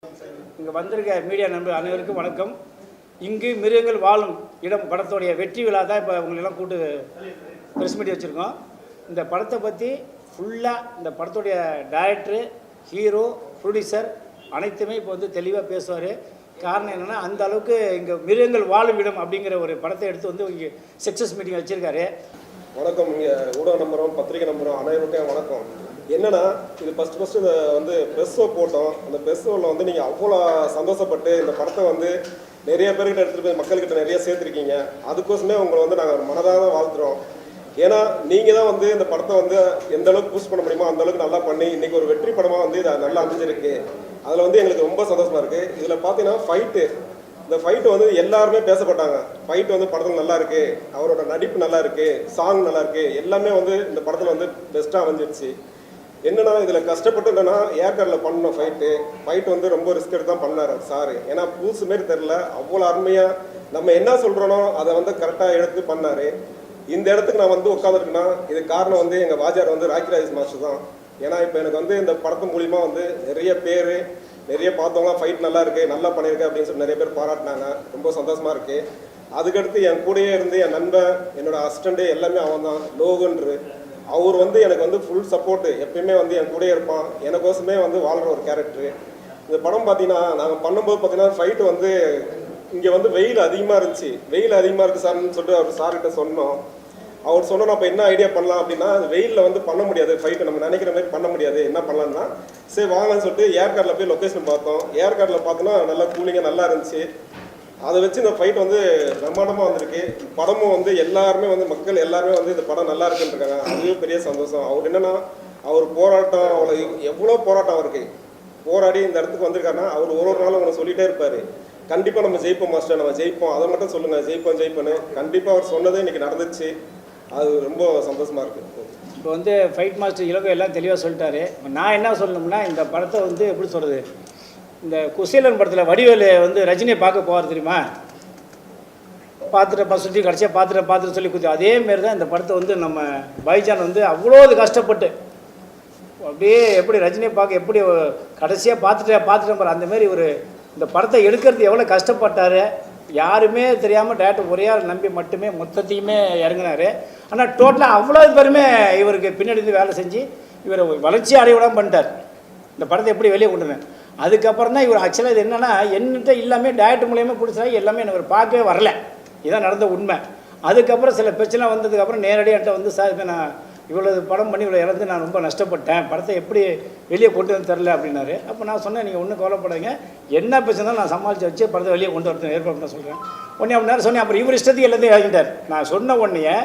இங்கே வந்திருக்க மீடியா நண்பர் அனைவருக்கும் வணக்கம். இங்கு மிருகங்கள் வாழும் இடம் படத்தோடைய வெற்றி விழா தான் இப்போ உங்களெல்லாம் கூட்டு ப்ரெஸ் மீட் வச்சுருக்கோம். இந்த படத்தை பற்றி ஃபுல்லாக இந்த படத்துடைய டைரக்டரு, ஹீரோ, ப்ரொடியூசர் அனைத்துமே இப்போ வந்து தெளிவாக பேசுவார். காரணம் என்னென்னா, அந்த அளவுக்கு இங்கே மிருகங்கள் வாழும் இடம் அப்படிங்கிற ஒரு படத்தை எடுத்து வந்து இங்கே சக்ஸஸ் மீட்டிங் வச்சுருக்காரு. வணக்கம். இங்கே ஊடக நம்பரும் பத்திரிகை நம்பரும் அனைவருக்கும் வணக்கம். என்னன்னா, இது ஃபஸ்ட்டு வந்து ப்ரெஸ் ஷோ போட்டோம். அந்த ப்ரெஸ் ஷோவில் வந்து நீங்கள் அவ்வளோ சந்தோஷப்பட்டு இந்த படத்தை வந்து நிறைய பேர்கிட்ட எடுத்துகிட்டு போய் மக்கள்கிட்ட நிறைய சேர்த்துருக்கீங்க. அதுக்கோசமே உங்களை வந்து நாங்கள் மனதாக வாழ்த்துறோம். ஏன்னா நீங்கள் தான் வந்து இந்த படத்தை வந்து எந்த அளவுக்கு பூஸ்ட் பண்ண முடியுமோ அந்த அளவுக்கு நல்லா பண்ணி இன்றைக்கி ஒரு வெற்றி படமாக வந்து இது நல்லா அமைஞ்சிருக்கு. அதில் வந்து எங்களுக்கு ரொம்ப சந்தோஷமாக இருக்குது. இதில் பார்த்தீங்கன்னா இந்த ஃபைட்டு வந்து எல்லாருமே பேசப்பட்டாங்க. ஃபைட்டு வந்து படத்தில் நல்லா இருக்குது, அவரோட நடிப்பு நல்லா இருக்குது, சாங் நல்லா இருக்குது, எல்லாமே வந்து இந்த படத்தில் வந்து பெஸ்ட்டாக அமைஞ்சிருச்சு. என்னன்னா, இதில் கஷ்டப்பட்டு என்னன்னா ஏர்கார்டில் பண்ணோம் ஃபைட்டு வந்து ரொம்ப ரிஸ்க் எடுத்து தான் பண்ணார் சார். ஏன்னா புதுசு மாரி தெரில, அவ்வளோ அருமையாக நம்ம என்ன சொல்கிறோனோ அதை வந்து கரெக்டாக எடுத்து பண்ணார். இந்த இடத்துக்கு நான் வந்து உட்காந்துருக்கேன்னா இது காரணம் வந்து எங்கள் வாஜார் வந்து ராக்கிராஜ் மாஸ்டர் தான். ஏன்னா இப்போ எனக்கு வந்து இந்த படத்து மூலிமா வந்து நிறைய பார்த்தவங்களாம் ஃபைட் நல்லா இருக்குது, நல்லா பண்ணியிருக்கு அப்படின்னு சொல்லி நிறைய பேர் பாராட்டினாங்க. ரொம்ப சந்தோஷமாக இருக்குது. அதுக்கடுத்து என் கூடயே இருந்து என் நண்பன், என்னோடய அசிஸ்டண்ட்டு எல்லாமே அவன் தான், லோகன்று. அவர் வந்து எனக்கு வந்து ஃபுல் சப்போர்ட்டு, எப்பயுமே வந்து என் கூடயே இருப்பான். எனக்கோசமே வந்து வாழ்கிற ஒரு கேரக்டரு. இந்த படம் பார்த்தீங்கன்னா, நாங்கள் பண்ணும்போது பார்த்தீங்கன்னா ஃபைட்டு வந்து இங்கே வந்து வெயில் அதிகமாக இருந்துச்சு. வெயில் அதிகமாக இருக்குது சார்னு சொல்லிட்டு அவர் சார்கிட்ட சொன்னோம். அவர் சொன்னோம், அப்போ என்ன ஐடியா பண்ணலாம் அப்படின்னா, வெயிலில் வந்து பண்ண முடியாது ஃபைட்டு, நம்ம நினைக்கிற மாதிரி பண்ண முடியாது, என்ன பண்ணலான்னா சரி வாங்கன்னு சொல்லிட்டு ஏர்கார்டில் போய் லொக்கேஷன் பார்த்தோம். ஏர்கார்டில் பார்த்தோன்னா நல்லா கூலிங்காக நல்லா இருந்துச்சு. அதை வச்சு இந்த ஃபைட் வந்து பிரம்மாண்டமாக வந்திருக்கு. படமும் வந்து எல்லாருமே வந்து மக்கள் எல்லாருமே வந்து இந்த படம் நல்லா இருக்குன்னு இருக்காங்க. அதுவே பெரிய சந்தோஷம். அவர் என்னென்னா, அவர் போராட்டம், அவ்வளோ எவ்வளோ போராட்டம் அவருக்கு போராடி இந்த இடத்துக்கு வந்திருக்காருன்னா, அவர் ஒரு நாளும் அவனை சொல்லிகிட்டே இருப்பார், கண்டிப்பாக நம்ம ஜெயிப்போம் மாஸ்டர், நம்ம ஜெயிப்போம், அதை மட்டும் சொல்லுங்கள், ஜெயிப்போன்னு. கண்டிப்பாக அவர் சொன்னதே இன்றைக்கி நடந்துச்சு. அது ரொம்ப சந்தோஷமாக இருக்குது. இப்போ வந்து ஃபைட் மாஸ்டர் இலங்கை எல்லாம் தெளிவாக சொல்லிட்டாரு. நான் என்ன சொல்லணும்னா, இந்த படத்தை வந்து எப்படி சொல்கிறது, இந்த குசேலன் படத்தில் வடிவேலு வந்து ரஜினியை பார்க்க போவார் தெரியுமா, பார்த்துட்டு சுற்றி கடைசியாக பார்த்துட்டு சொல்லி கொடுத்து, அதேமாரி தான் இந்த படத்தை வந்து நம்ம பைஜான் வந்து அவ்வளோ கஷ்டப்பட்டு அப்படியே எப்படி ரஜினியை பார்க்க எப்படி கடைசியாக பார்த்துட்டேன் பாரு, அந்தமாரி ஒரு இந்த படத்தை எடுக்கிறது எவ்வளோ கஷ்டப்பட்டார். யாருமே தெரியாமல் டேரக்டர் ஒரே ஆள் நம்பி மட்டுமே மொத்தத்தையுமே இறங்கினார். ஆனால் டோட்டலாக அவ்வளோ பேருமே இவருக்கு பின்னாடி வேலை செஞ்சு இவரை வளர்ச்சி அடைய விடாமல் பண்ணிட்டார். இந்த படத்தை எப்படி வெளியே கொண்டு வந்தேன். அதுக்கப்புறம் தான் இவர் ஆக்சுவலாக இது என்னென்னா, என்கிட்ட எல்லாமே டேரக்டர் மூலியமாக பிடிச்சா எல்லாமே எனக்கு பார்க்கவே வரல. இதான் நடந்த உண்மை. அதுக்கப்புறம் சில பிரச்சனை வந்ததுக்கப்புறம் நேரடியாக வந்து சார் இப்போ நான் இவ்வளோ படம் பண்ணி இவ்வளோ இறந்து நான் ரொம்ப நஷ்டப்பட்டேன், படத்தை எப்படி வெளியே கொண்டு வந்து தரல அப்படின்னாரு. அப்போ நான் சொன்னேன், நீங்கள் ஒன்றும் கவலைப்படாதீங்க, என்ன பிரச்சனை நான் சமாளித்து வச்சு படத்தை வெளியே கொண்டு வரது ஏற்பாடு பண்ண சொல்கிறேன். உடனே அப்படி நேரம் சொன்னேன். அப்புறம் இவர் இஷ்டத்துக்கு எல்லாத்தையும் இறங்கிட்டார். நான் சொன்ன உடனே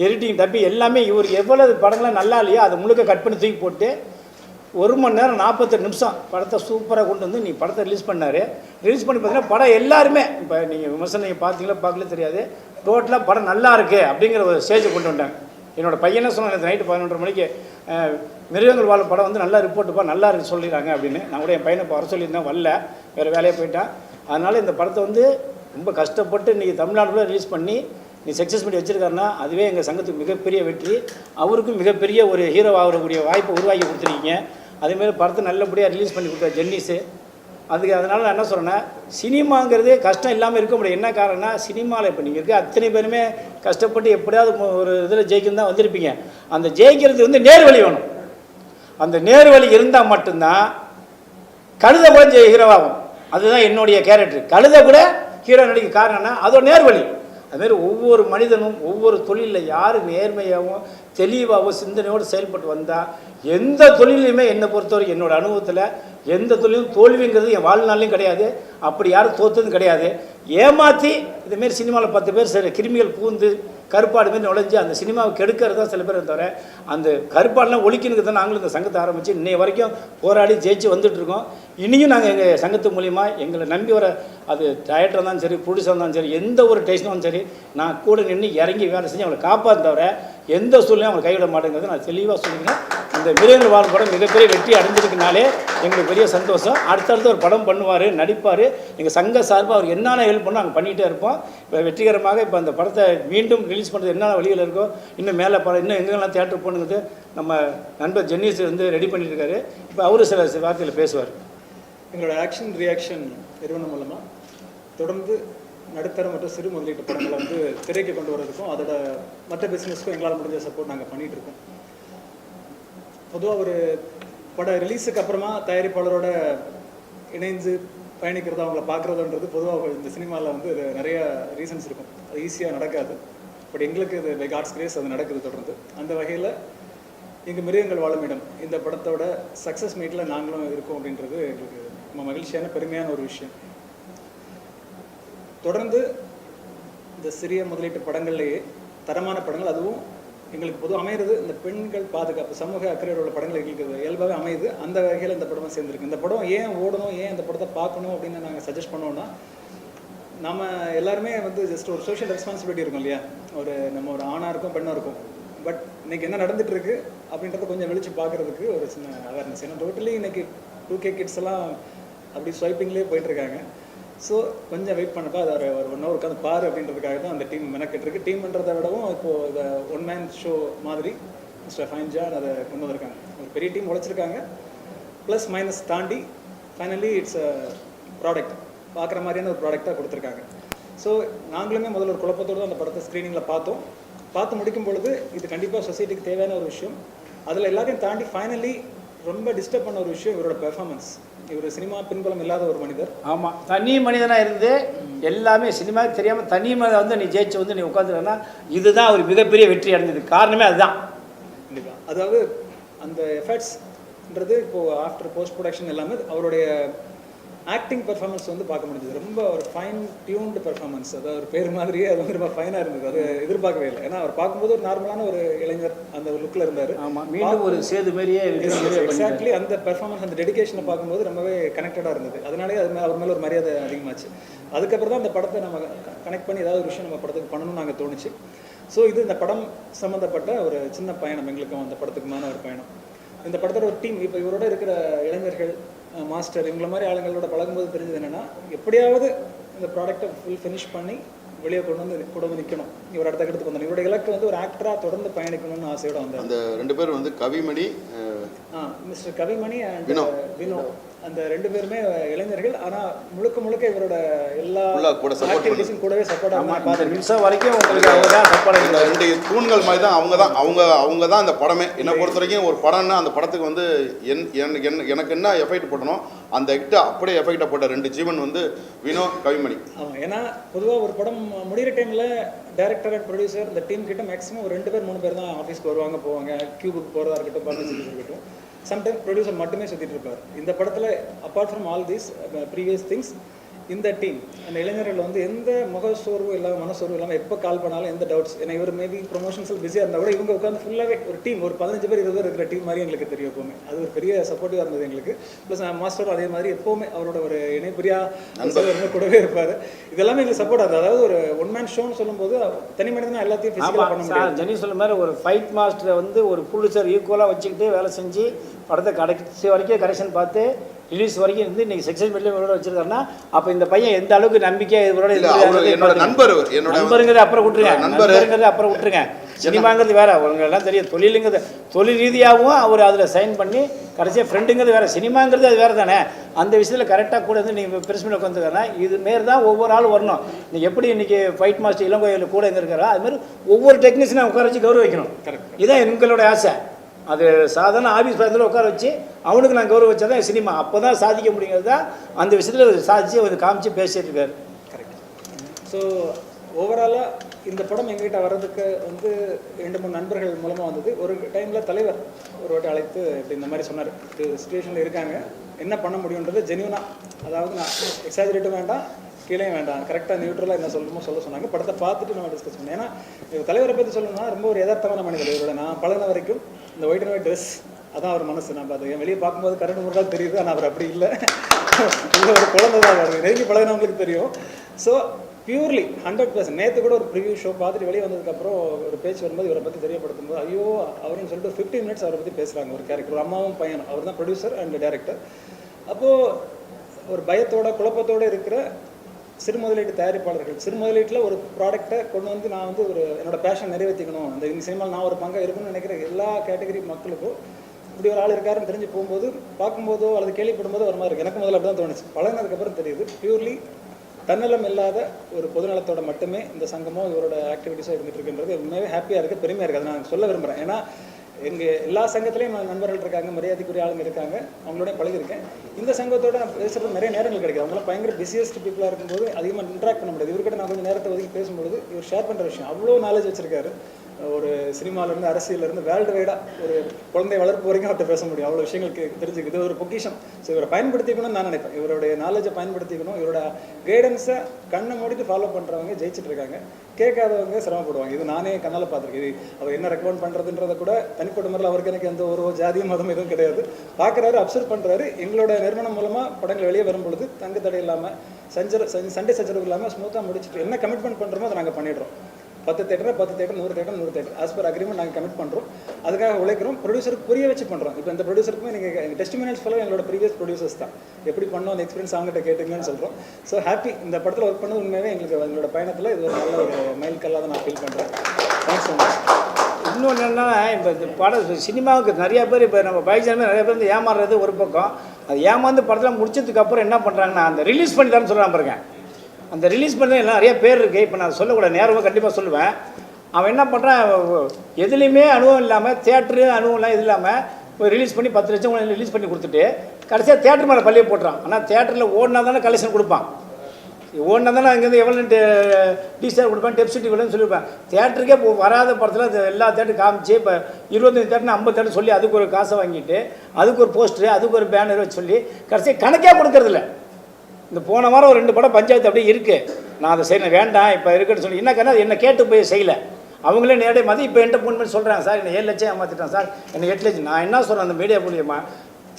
எடிட்டிங் தப்பி எல்லாமே இவர் எவ்வளவு படங்கள்லாம் நல்லா இல்லையோ அதை முழுக்க கட் பண்ணி தூக்கி போட்டு 1 மணி நேரம் 48 நிமிஷம் படத்தை சூப்பராக கொண்டு வந்து படத்தை ரிலீஸ் பண்ணார். ரிலீஸ் பண்ணி பார்த்தீங்கன்னா படம் எல்லாருமே, இப்போ நீங்கள் விமர்சனம் நீங்கள் பார்த்தீங்களா பார்க்கல தெரியாது, டோட்டலாக படம் நல்லா இருக்குது அப்படிங்கிற ஒரு ஸ்டேஜை கொண்டு வந்தாங்க. என்னோடய பையனை சொன்னேன், நைட்டு 11:30 மணிக்கு மிருகங்கள் வாழும் படம் வந்து நல்லா ரிப்போர்ட்டுப்பா, நல்லா இருக்குது சொல்லிடுறாங்க அப்படின்னு. நான் கூட என் பையனை இப்போ வர சொல்லியிருந்தேன், வரல, வேறு வேலையை போயிட்டான். அதனால் இந்த படத்தை வந்து ரொம்ப கஷ்டப்பட்டு இன்றைக்கி தமிழ்நாட்டில் ரிலீஸ் பண்ணி சக்ஸஸ் பண்ணி வச்சுருக்காருன்னா அதுவே எங்கள் சங்கத்துக்கு மிகப்பெரிய வெற்றி. அவருக்கும் மிகப்பெரிய ஒரு ஹீரோ ஆகக்கூடிய வாய்ப்பை உருவாக்கி கொடுத்துருக்கீங்க. அதேமாதிரி படத்தை நல்லபடியாக ரிலீஸ் பண்ணி கொடுத்தார் ஜென்னிஸு. அதனால் நான் என்ன சொல்கிறேன்னா, சினிமாங்கிறது கஷ்டம் இல்லாமல் இருக்க முடியும். என்ன காரணம்னா, சினிமாவில் இப்போ நீங்கள் இருக்க அத்தனை பேருமே கஷ்டப்பட்டு எப்படியாவது ஒரு இதில் ஜெயிக்கணும் தான் வந்திருப்பீங்க. அந்த ஜெயிக்கிறது வந்து நேர்வழி வேணும். அந்த நேர்வழி இருந்தால் மட்டும்தான் கழுதை கூட ஹீரோவாகும். அதுதான் என்னுடைய கேரக்டர். கழுதை கூட ஹீரோ நடிக்க காரணம்னா அதோட நேர்வழி. அதுமாரி ஒவ்வொரு மனிதனும் ஒவ்வொரு தொழிலில் யார் நேர்மையாகவும் தெளிவாகவும் சிந்தனையோடு செயல்பட்டு வந்தால் எந்த தொழிலையுமே என்னை பொறுத்தவரைக்கும் என்னோடய அனுபவத்தில் எந்த தொழிலும் தோல்விங்கிறது என் வாழ்நாளையும் கிடையாது. அப்படி யாரும் தோற்றதும் கிடையாது. ஏமாற்றி இதுமாரி சினிமாவில் 10 பேர் சில கிருமிகள் பூந்து கருப்பாடு மாரி நுழைஞ்சு அந்த சினிமாவை கெடுக்கிறது தான் சில பேர் தவிர, அந்த கருப்பாடெலாம் ஒழிக்கணுக்கு தான் நாங்களும் இந்த சங்கத்தை ஆரம்பித்து இன்னைய வரைக்கும் போராடி ஜெயிச்சு வந்துட்டுருக்கோம். இனியும் நாங்கள் எங்கள் சங்கத்து மூலிமா எங்களை நம்பி வர அது டைரக்டராக இருந்தாலும் சரி, ப்ரொடியூசர் இருந்தாலும் சரி, எந்த ஒரு டெஸ்ட்டும் சரி, நான் கூட நின்று இறங்கி வேலை செஞ்சு அவங்களை காப்பாற்ற தவிர எந்த சூழ்நிலையும் அவங்களை கைவிட மாட்டேங்கிறது நான் தெளிவாக சொல்லிக்கிறேன். இந்த மிருகங்கள் வாழும் படம் மிகப்பெரிய வெற்றி அடைஞ்சிருக்குனாலே எங்களுக்கு பெரிய சந்தோஷம். அடுத்தடுத்து ஒரு படம் பண்ணுவார், நடிப்பார். எங்கள் சங்க சார்பாக அவர் என்னென்ன ஹெல்ப் பண்ணோம் நாங்கள் பண்ணிகிட்டே இருப்போம். இப்போ வெற்றிகரமாக இப்போ அந்த படத்தை மீண்டும் ரிலீஸ் பண்ணுறது என்னென்ன வழியில் இருக்கோ, இன்னும் மேலே படம் இன்னும் எங்கெல்லாம் தியேட்டர் போகணுங்கிறது நம்ம நண்பர் ஜென்னிஸ் வந்து ரெடி பண்ணிட்டு இருக்காரு. இப்போ அவரு சில வார்த்தையில் பேசுவார். எங்களோட ஆக்ஷன் ரியாக்ஷன் நிறுவனம் மூலமாக தொடர்ந்து நடுத்தர மற்றும் சிறு முதலீட்டு படங்களை வந்து திரைக்கு கொண்டு வரதுக்கும் அதோட மற்ற பிஸ்னஸ்க்கும் எங்களால் முடிஞ்ச சப்போர்ட் நாங்கள் பண்ணிகிட்டு இருக்கோம். பொதுவாக ஒரு படம் ரிலீஸுக்கு அப்புறமா தயாரிப்பாளரோட இணைந்து பயணிக்கிறது, அவங்கள பார்க்குறதுன்றது பொதுவாக இந்த சினிமாவில் வந்து நிறைய ரீசன்ஸ் இருக்கும். அது ஈஸியாக நடக்காது. பட் எங்களுக்கு இது பை காட்ஸ் கிரேஸ் அது நடக்குது தொடர்ந்து. அந்த வகையில் எங்கள் மிருகங்கள் வாழும் இடம் இந்த படத்தோட சக்ஸஸ் மீட்டில் நாங்களும் இருக்கோம் அப்படின்றது எங்களுக்கு ரொம்ப மகிழ்ச்சியான பெருமையான ஒரு விஷயம். தொடர்ந்து இந்த சிறிய முதலீட்டு படங்கள்லேயே தரமான படங்கள், அதுவும் எங்களுக்கு பொதுவாக அமையிறது இந்த பெண்கள் பாதுகாப்பு சமூக அக்கறையோட உள்ள படங்கள் எங்களுக்கு இயல்பாகவே அமையுது. அந்த வகையில் இந்த படமும் சேர்ந்துருக்கு. இந்த படம் ஏன் ஓடணும், ஏன் இந்த படத்தை பார்க்கணும் அப்படின்னு நாங்கள் சஜஸ்ட் பண்ணோம்னா, நம்ம எல்லாருமே வந்து ஜஸ்ட் ஒரு சோஷியல் ரெஸ்பான்சிபிலிட்டி இருக்கும் இல்லையா, நம்ம ஒரு ஆணாக இருக்கும் பெண்ணாக இருக்கும். பட் இன்னைக்கு என்ன நடந்துட்டு இருக்கு அப்படின்றத கொஞ்சம் வெளிச்சு பார்க்கறதுக்கு ஒரு சின்ன அவேர்னஸ். ஏன்னா டோட்டலி இன்னைக்கு 2K கிட்ஸ் எல்லாம் அப்படி ஸ்வைப்பிங்லேயே போயிட்டு இருக்காங்க. ஸோ கொஞ்சம் வெயிட் பண்ணப்போ அதை ஒரு 1 hour உட்காந்து பாரு அப்படின்றதுக்காக தான் அந்த டீம் மெனக்கெட்டுருக்கு. டீம்ன்றதை விடவும் இப்போது இதை ஒன் மேன் ஷோ மாதிரி மிஸ்டர் ஃபைன் ஜான் அதை கொண்டு வந்திருக்காங்க. ஒரு பெரிய டீம் உழைச்சிருக்காங்க. ப்ளஸ் மைனஸ் தாண்டி ஃபைனலி இட்ஸ் அ ப்ராடக்ட், பார்க்குற மாதிரியான ஒரு ப்ராடக்டாக கொடுத்துருக்காங்க. ஸோ நாங்களுமே முதல்ல ஒரு குழப்பத்தோடு தான் அந்த படத்தை ஸ்க்ரீனிங்கில் பார்த்து முடிக்கும் பொழுது இது கண்டிப்பாக சொசைட்டிக்கு தேவையான ஒரு விஷயம். அதில் எல்லாத்தையும் தாண்டி ஃபைனலி ரொம்ப டிஸ்டர்ப் பண்ண ஒரு விஷயம் இவரோட பெர்ஃபார்மன்ஸ். இவர் சினிமா பின்புலம் இல்லாத ஒரு மனிதர். ஆமாம், தனி மனிதனாக இருந்து எல்லாமே சினிமாவுக்கு தெரியாமல் தனி மனிதன் வந்து நீ ஜெயிச்சு வந்து நீ உட்காந்துருன்னா இதுதான் ஒரு மிகப்பெரிய வெற்றி அடைஞ்சது. காரணமே அதுதான். கண்டிப்பாக. அதாவது அந்த எஃபர்ட்ஸ்ன்றது இப்போது ஆஃப்டர் போஸ்ட் ப்ரொடக்ஷன் எல்லாமே அவருடைய ஆக்டிங் பெர்ஃபார்மன்ஸ் வந்து பார்க்க முடிஞ்சது. ரொம்ப ஒரு ஃபைன் டியூன்டு பெர்ஃபார்மன்ஸ். அதாவது ஒரு பேர் மாதிரியே அது வந்து ரொம்ப ஃபைனாக இருந்தது. அது எதிர்பார்க்கவே இல்லை. ஏன்னா அவர் பார்க்கும்போது ஒரு நார்மலான ஒரு இளைஞர் அந்த ஒரு லுக்கில் இருந்தார். ஆமாம், மீண்டும் ஒரு சேது மாரியே எக்ஸாக்ட்லி அந்த பெர்ஃபார்மன்ஸ் அந்த டெடிகேஷனை பார்க்கும்போது ரொம்பவே கனெக்டடாக இருந்தது. அதனாலே அவர் மேலே ஒரு மரியாதை அதிகமாச்சு. அதுக்கப்புறம் தான் அந்த படத்தை நம்ம கனெக்ட் பண்ணி ஏதாவது ஒரு விஷயம் நம்ம படத்துக்கு பண்ணணும்னு நாங்கள் தோணுச்சு. ஸோ இது இந்த படம் சம்மந்தப்பட்ட ஒரு சின்ன பயணம், எங்களுக்கும் அந்த படத்துக்குமான ஒரு பயணம். இந்த படத்தோட ஒரு டீம் இப்போ இவரோட இருக்கிற இளைஞர்கள், மாஸ்டர், இவங்கள மாதிரி ஆளுங்களோட பழகும்போது தெரிஞ்சது என்னென்னா, எப்படியாவது இந்த ப்ராடக்டை ஃபுல் ஃபினிஷ் பண்ணி வெளியே கொண்டு வந்து கூட வந்து நிற்கணும். இவர் அடுத்த கட்டத்துக்கு வந்தார். இவரோட இலக்கு வந்து ஒரு ஆக்டராக தொடர்ந்து பயணிக்கணும்னு ஆசையோட வந்தார். அந்த 2 பேர் வந்து கவிமணி, மிஸ்டர் கவிமணி அண்ட் வினோ. அந்த 2 பேருமே இளைஞர்கள். ஆனால் முழுக்க இவரோட எல்லா ஆக்டிவிட்டிஸும் கூடவே சப்போர்ட்டாக நிமிஷம் வரைக்கும் உங்களுக்கு அவங்க தான் சப்போர்ட். இந்த 2 தூண்கள் மாதிரி தான் அவங்க தான் இந்த படமே. என்னை பொறுத்த வரைக்கும் ஒரு படம்னா அந்த படத்துக்கு வந்து எனக்கு என்ன எஃபெக்ட் போட்டனோ அந்த அப்படியே எஃபெக்டை போட்ட 2 ஜீவன் வந்து வினோ, கவிமணி. ஆமாம். ஏன்னா பொதுவாக ஒரு படம் முடிகிற டைமில் டைரக்டர் அண்ட் ப்ரொடியூசர் இந்த டீம் கிட்ட மேக்ஸிமம் ஒரு 2 பேர் 3 பேர் தான் ஆஃபீஸ்க்கு வருவாங்க போவாங்க. கியூபுக்கு போகிறதா இருக்கட்டும், பார்ட்னர்ஷிப் இருக்கட்டும். சம்டைம் ப்ரொடியூசர் மட்டுமே சுற்றிட்டு இருப்பார். இந்த படத்தில் apart from all these previous things, இந்த டீம் அந்த இளைஞர்கள் வந்து எந்த முகசோர்வு இல்லாமல் மனசோர்வு இல்லாமல் எப்போ கால் பண்ணாலும் எந்த டவுட்ஸ், ஏன்னா இவர் மேபி ப்ரொமோஷன்ஸில் பிஸியாக இருந்தால் கூட இவங்க உட்காந்து ஃபுல்லாகவே ஒரு டீம், ஒரு 15 பேர் 20 பேர் இருக்கிற டீம் மாதிரி எங்களுக்கு தெரியும் எப்போவுமே. அது ஒரு பெரிய சப்போர்ட்டிவாக இருந்தது எங்களுக்கு. ப்ளஸ் மாஸ்டர் அதே மாதிரி எப்போவுமே அவரோட ஒரு இணைப்பிரியா ரொம்ப கூடவே இருப்பார். இதெல்லாமே எங்களுக்கு சப்போர்ட் ஆகுது. அதாவது ஒரு ஒன் மேன் ஷோன்னு சொல்லும்போது தனி மனிதனா எல்லாத்தையும் ஃபிசிக்கலாக பண்ண முடியாது. ஜெனி சொல்ல மாதிரி ஒரு ஃபைட் மாஸ்டரை வந்து ஒரு ப்ரொடியூசர் ஈக்குவலாக வச்சுக்கிட்டு வேலை செஞ்சு படத்தை கடைசி வரைக்கும் கரெக்ஷன் பார்த்து ரிலீஸ் வரைக்கும் இருந்து இன்னைக்கு சக்ஸஸ் மீட்ல இவரோட வச்சிருக்காருன்னா அப்போ இந்த பையன் எந்த அளவுக்கு நம்பிக்கையாக இவரோட என்னோட நண்பருங்கிறது அப்புறம் விட்டுருங்க. சினிமாங்கிறது வேற, உங்களுக்கு எல்லாம் தெரியும். தொழில் ரீதியாகவும் அவர் அதில் சைன் பண்ணி கடைசியாக ஃப்ரெண்டுங்கிறது வேற, சினிமாங்கிறது அது வேற தானே. அந்த விஷயத்தில் கரெக்டாக கூட வந்து நீங்கள் பிரஸ்மில் உட்காந்துருக்காருன்னா இது மாரி தான் ஒவ்வொரு ஆளும் வரணும். நீங்கள் எப்படி இன்னைக்கு ஃபைட் மாஸ்டர் இளங்கோயில் கூட எங்கே இருக்காரோ அது மாதிரி ஒவ்வொரு டெக்னீஷியனை உட்கார வச்சு கௌரவிக்கணும். இதுதான் எங்களோட ஆசை. அது சாதாரண ஆஃபீஸ் பக்கத்தில் உட்கார வச்சு அவனுக்கு நான் கௌரவ வச்சா தான் சினிமா, அப்போ தான் சாதிக்க முடியுங்கிறது தான் அந்த விஷயத்தில் சாதிச்சு அவர் காமிச்சு பேசிட்டு இருக்காரு. கரெக்ட். ஸோ ஓவராலாக இந்த படம் எங்ககிட்ட வர்றதுக்கு வந்து 2-3 நண்பர்கள் மூலமாக வந்தது. ஒரு டைமில் தலைவர் ஒரு வாட்டி அழைத்து இப்படி இந்த மாதிரி சொன்னார், ஒரு சுச்சுவேஷனில் இருக்காங்க, என்ன பண்ண முடியுன்றது ஜென்யூனாக, அதாவது நான் எக்ஸாஜரேட்டும் வேண்டாம் கீழே வேண்டாம், கரெக்டாக நியூட்ரலாக என்ன சொல்லணுமோ சொன்னாங்க. படத்தை பார்த்துட்டு நம்ம டிஸ்கஸ் பண்ணோம். ஏன்னா தலைவரை பற்றி சொல்லணும்னா ரொம்ப ஒரு யதார்த்தமான மனிதர். இவரோட நான் பழகின வரைக்கும் இந்த ஒயிட் அண்ட் ஒயிட் ட்ரெஸ் அதான் அவர் மனசு. நான் பார்த்து வெளியே பார்க்கும்போது கரண்ட் முறையாக தெரியுது, ஆனால் அவர் அப்படி இல்லை. இல்லை, ஒரு குழந்தை தான் அவர். நெருங்கி பழகினவங்களுக்கு தெரியும். So purely 100%. நேற்று கூட ஒரு ப்ரிவியூ ஷோ பார்த்துட்டு வெளியே வந்ததுக்கப்புறம் ஒரு பேச்சு வரும்போது இவரை பற்றி தெரியப்படுத்தும் போது ஐயோ அவருன்னு சொல்லிட்டு 15 மினிட்ஸ் அவரை பற்றி பேசுகிறாங்க. ஒரு கேரக்டர், ஒரு அம்மாவும் பையனும். அவர் தான் ப்ரொடியூசர் அண்ட் டைரக்டர். அப்போது ஒரு பயத்தோட குழப்பத்தோடு இருக்கிற சிறு முதலீட்டு தயாரிப்பாளர்கள், சிறு முதலீட்டில் ஒரு ப்ராடக்டை கொண்டு வந்து நான் வந்து ஒரு என்னோட பேஷன் நிறைவேற்றிக்கணும், இந்த சினிமாவில் நான் ஒரு பங்காக இருக்கணும்னு நினைக்கிற எல்லா கேட்டகரி மக்களுக்கும் இப்படி ஒரு ஆள் இருக்காருன்னு தெரிஞ்சு போகும்போது பார்க்கும்போதோ அல்லது கேள்விப்படும்போதோ ஒரு மாதிரி இருக்குது. எனக்கு முதல்ல அப்படி தான் தோணுச்சு. பழகினதுக்கப்புறம் தெரியுது பியூர்லி தன்னலம் இல்லாத ஒரு பொதுநலத்தோட மட்டுமே இந்த சங்கமோ இவரோட ஆக்டிவிட்டீஸோ இருந்துட்டு இருக்குன்றது உண்மையாகவே ஹாப்பியாக இருக்குது, பெருமையாக இருக்குது. அதை நான் சொல்ல விரும்புகிறேன். ஏன்னா எங்கள் எல்லா சங்கத்துலேயும் நண்பர்கள் இருக்காங்க, மரியாதைக்குரிய ஆளுங்க இருக்காங்க, அவங்களோட பழகிருக்கேன். இந்த சங்கத்தோட நான் பேசுகிறது நிறைய நேரங்கள் கிடைக்குது. அவங்களாம் பயங்கர பிஸியஸ்ட் பீப்புளாக இருக்கும்போது அதிகமாக இன்ட்ராக்ட் பண்ண முடியாது. இவர்கிட்ட நான் கொஞ்சம் நேரத்தை ஒதுக்கி பேசும்பொழுது இவர் ஷேர் பண்ணுற விஷயம் அவ்வளோ நாலேஜ் வச்சிருக்காரு. ஒரு சினிமாலேருந்து அரசியலேருந்து வேர்ல்டு வைடாக ஒரு குழந்தை வளர்ப்பு வரைக்கும் அவர்கிட்ட பேச முடியும். அவ்வளோ விஷயங்களுக்கு தெரிஞ்சுக்குது. ஒரு பொக்கிஷம். ஸோ இவரை பயன்படுத்திக்கணும்னு நான் நினைப்பேன். இவருடைய நாலேஜை பயன்படுத்திக்கணும். இவரோட கைடன்ஸை கண்ணை மூடிட்டு ஃபாலோ பண்ணுறவங்க ஜெயிச்சுட்டு இருக்காங்க, கேட்காதவங்க சிரமப்படுவாங்க. இது நானே கண்ணால் பார்த்துருக்கேன். இது அவர் என்ன ரெக்கமெண்ட் பண்ணுறதுன்றதை கூட தனிப்பட்ட முறையில் அவருக்கு எனக்கு எந்த ஒரு ஜாதியும் மதம் எதுவும் கிடையாது. பார்க்குறாரு, அப்சர்வ் பண்ணுறாரு. எங்களோட நிறுவனம் மூலமாக படங்கள் வெளியே வரும்பொழுது தங்கு தடை இல்லாமல் சண்டே சச்சரவு இல்லாமல் ஸ்மூத்தாக முடிச்சுட்டு என்ன கமிட்மெண்ட் பண்ணுறோமோ அதை நாங்கள் பண்ணிடுறோம். 10 theatre 100 theatre as per agreement நாங்கள் கமிட் பண்ணுறோம். அதுக்காக உழைக்கிறோம். ப்ரொடியூசருக்கு புரிய வச்சு பண்ணுறோம். இப்போ இந்த ப்ரொடியூசருக்குமே நீங்கள் டெஸ்டிமோனியல்ஸ் ஃபுல்லாக எங்களோட ப்ரீவியஸ் ப்ரொடியூசர்ஸ் தான். எப்படி பண்ணோம் அந்த எக்ஸ்பீரியன்ஸ் அவங்ககிட்ட கேட்டுங்கன்னு சொல்கிறோம். So happy. இந்த படத்தில் ஒர்க் பண்ணது உண்மையாகவே எங்களுக்கு எங்களோட பயணத்தில் இது ஒரு நல்ல ஒரு மைல் கல்லாக தான் நான் ஃபீல் பண்ணுறேன். Thanks so much. இன்னொன்று என்னன்னா, இப்போ இந்த படம் சினிமாவுக்கு நிறையா பேர் இப்போ நம்ம பைஜானுமே நிறைய பேர் வந்து ஏமாறுறது ஒரு பக்கம். அது ஏமாந்து படத்தில் முடிச்சதுக்கப்புறம் என்ன பண்ணுறாங்கன்னா அந்த ரிலீஸ் பண்ணி தரேன்னு சொல்கிறான் பாருங்க. அந்த ரிலீஸ் பண்ண எல்லாம் நிறைய பேர் இருக்குது. இப்போ நான் சொல்லக்கூட நேரமாக கண்டிப்பாக சொல்லுவேன். அவன் என்ன பண்ணுறான், எதுலேயுமே அனுபவம் இல்லாமல் தேட்டரு அனுபவம்லாம் இது இல்லாமல் இப்போ ரிலீஸ் பண்ணி 10 லட்சம் ரிலீஸ் பண்ணி கொடுத்துட்டு கடைசியாக தேட்டர் மேலே பள்ளியை போட்டுறான். ஆனால் தேட்டரில் ஓடினா தானே கலெக்ஷன் கொடுப்பான். ஓடினா தானே அங்கேருந்து எவ்வளோ டிஸ்டார் கொடுப்பேன், டெப்சிட்டி கொடுன்னு சொல்லியிருப்பேன். தேட்டருக்கே வராத படத்தில் அது எல்லா தேட்டரும் காமிச்சு இப்போ 25 தேட்டர்னு 50 தேட்டர் சொல்லி அதுக்கு ஒரு காசை வாங்கிட்டு அதுக்கு ஒரு போஸ்டரு அதுக்கு ஒரு பேனர் வச்சு சொல்லி கடைசியாக கணக்கே கொடுக்கறதில்ல. இந்த போன வாரம் ஒரு 2 படம் பஞ்சாயத்து அப்படியே இருக்குது. நான் அதை செய்யணும் வேண்டாம் இப்போ இருக்குன்னு சொல்லி என்ன கண்ணா என்னை கேட்டு போய் செய்யலை. அவங்களே நேரடியாக மாதிரி இப்போ என்கிட்ட ஃபோன் பண்ணி சொல்கிறாங்க, சார் என்னை 7 லட்சம் ஏமாற்றிட்டான் சார், என்னை 8 லட்சம். நான் என்ன சொல்கிறேன் அந்த மீடியா மூலியமாக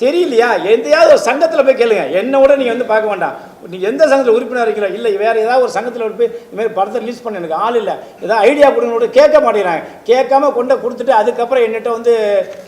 தெரியலையா, எந்தையாவது ஒரு சங்கத்தில் போய் கேளுங்க. என்னை விட நீங்கள் வந்து பார்க்க வேண்டாம். நீங்கள் எந்த சங்கத்தில் உறுப்பினர் இருக்கீங்களோ இல்லை வேறு ஏதாவது ஒரு சங்கத்தில் போய் இதுமாதிரி படத்தை ரிலீஸ் பண்ண எனக்கு ஆள் இல்லை, ஏதாவது ஐடியா கொடுங்க கேட்க மாட்டேங்கிறாங்க. கேட்காம கொண்டு கொடுத்துட்டு அதுக்கப்புறம் என்கிட்ட வந்து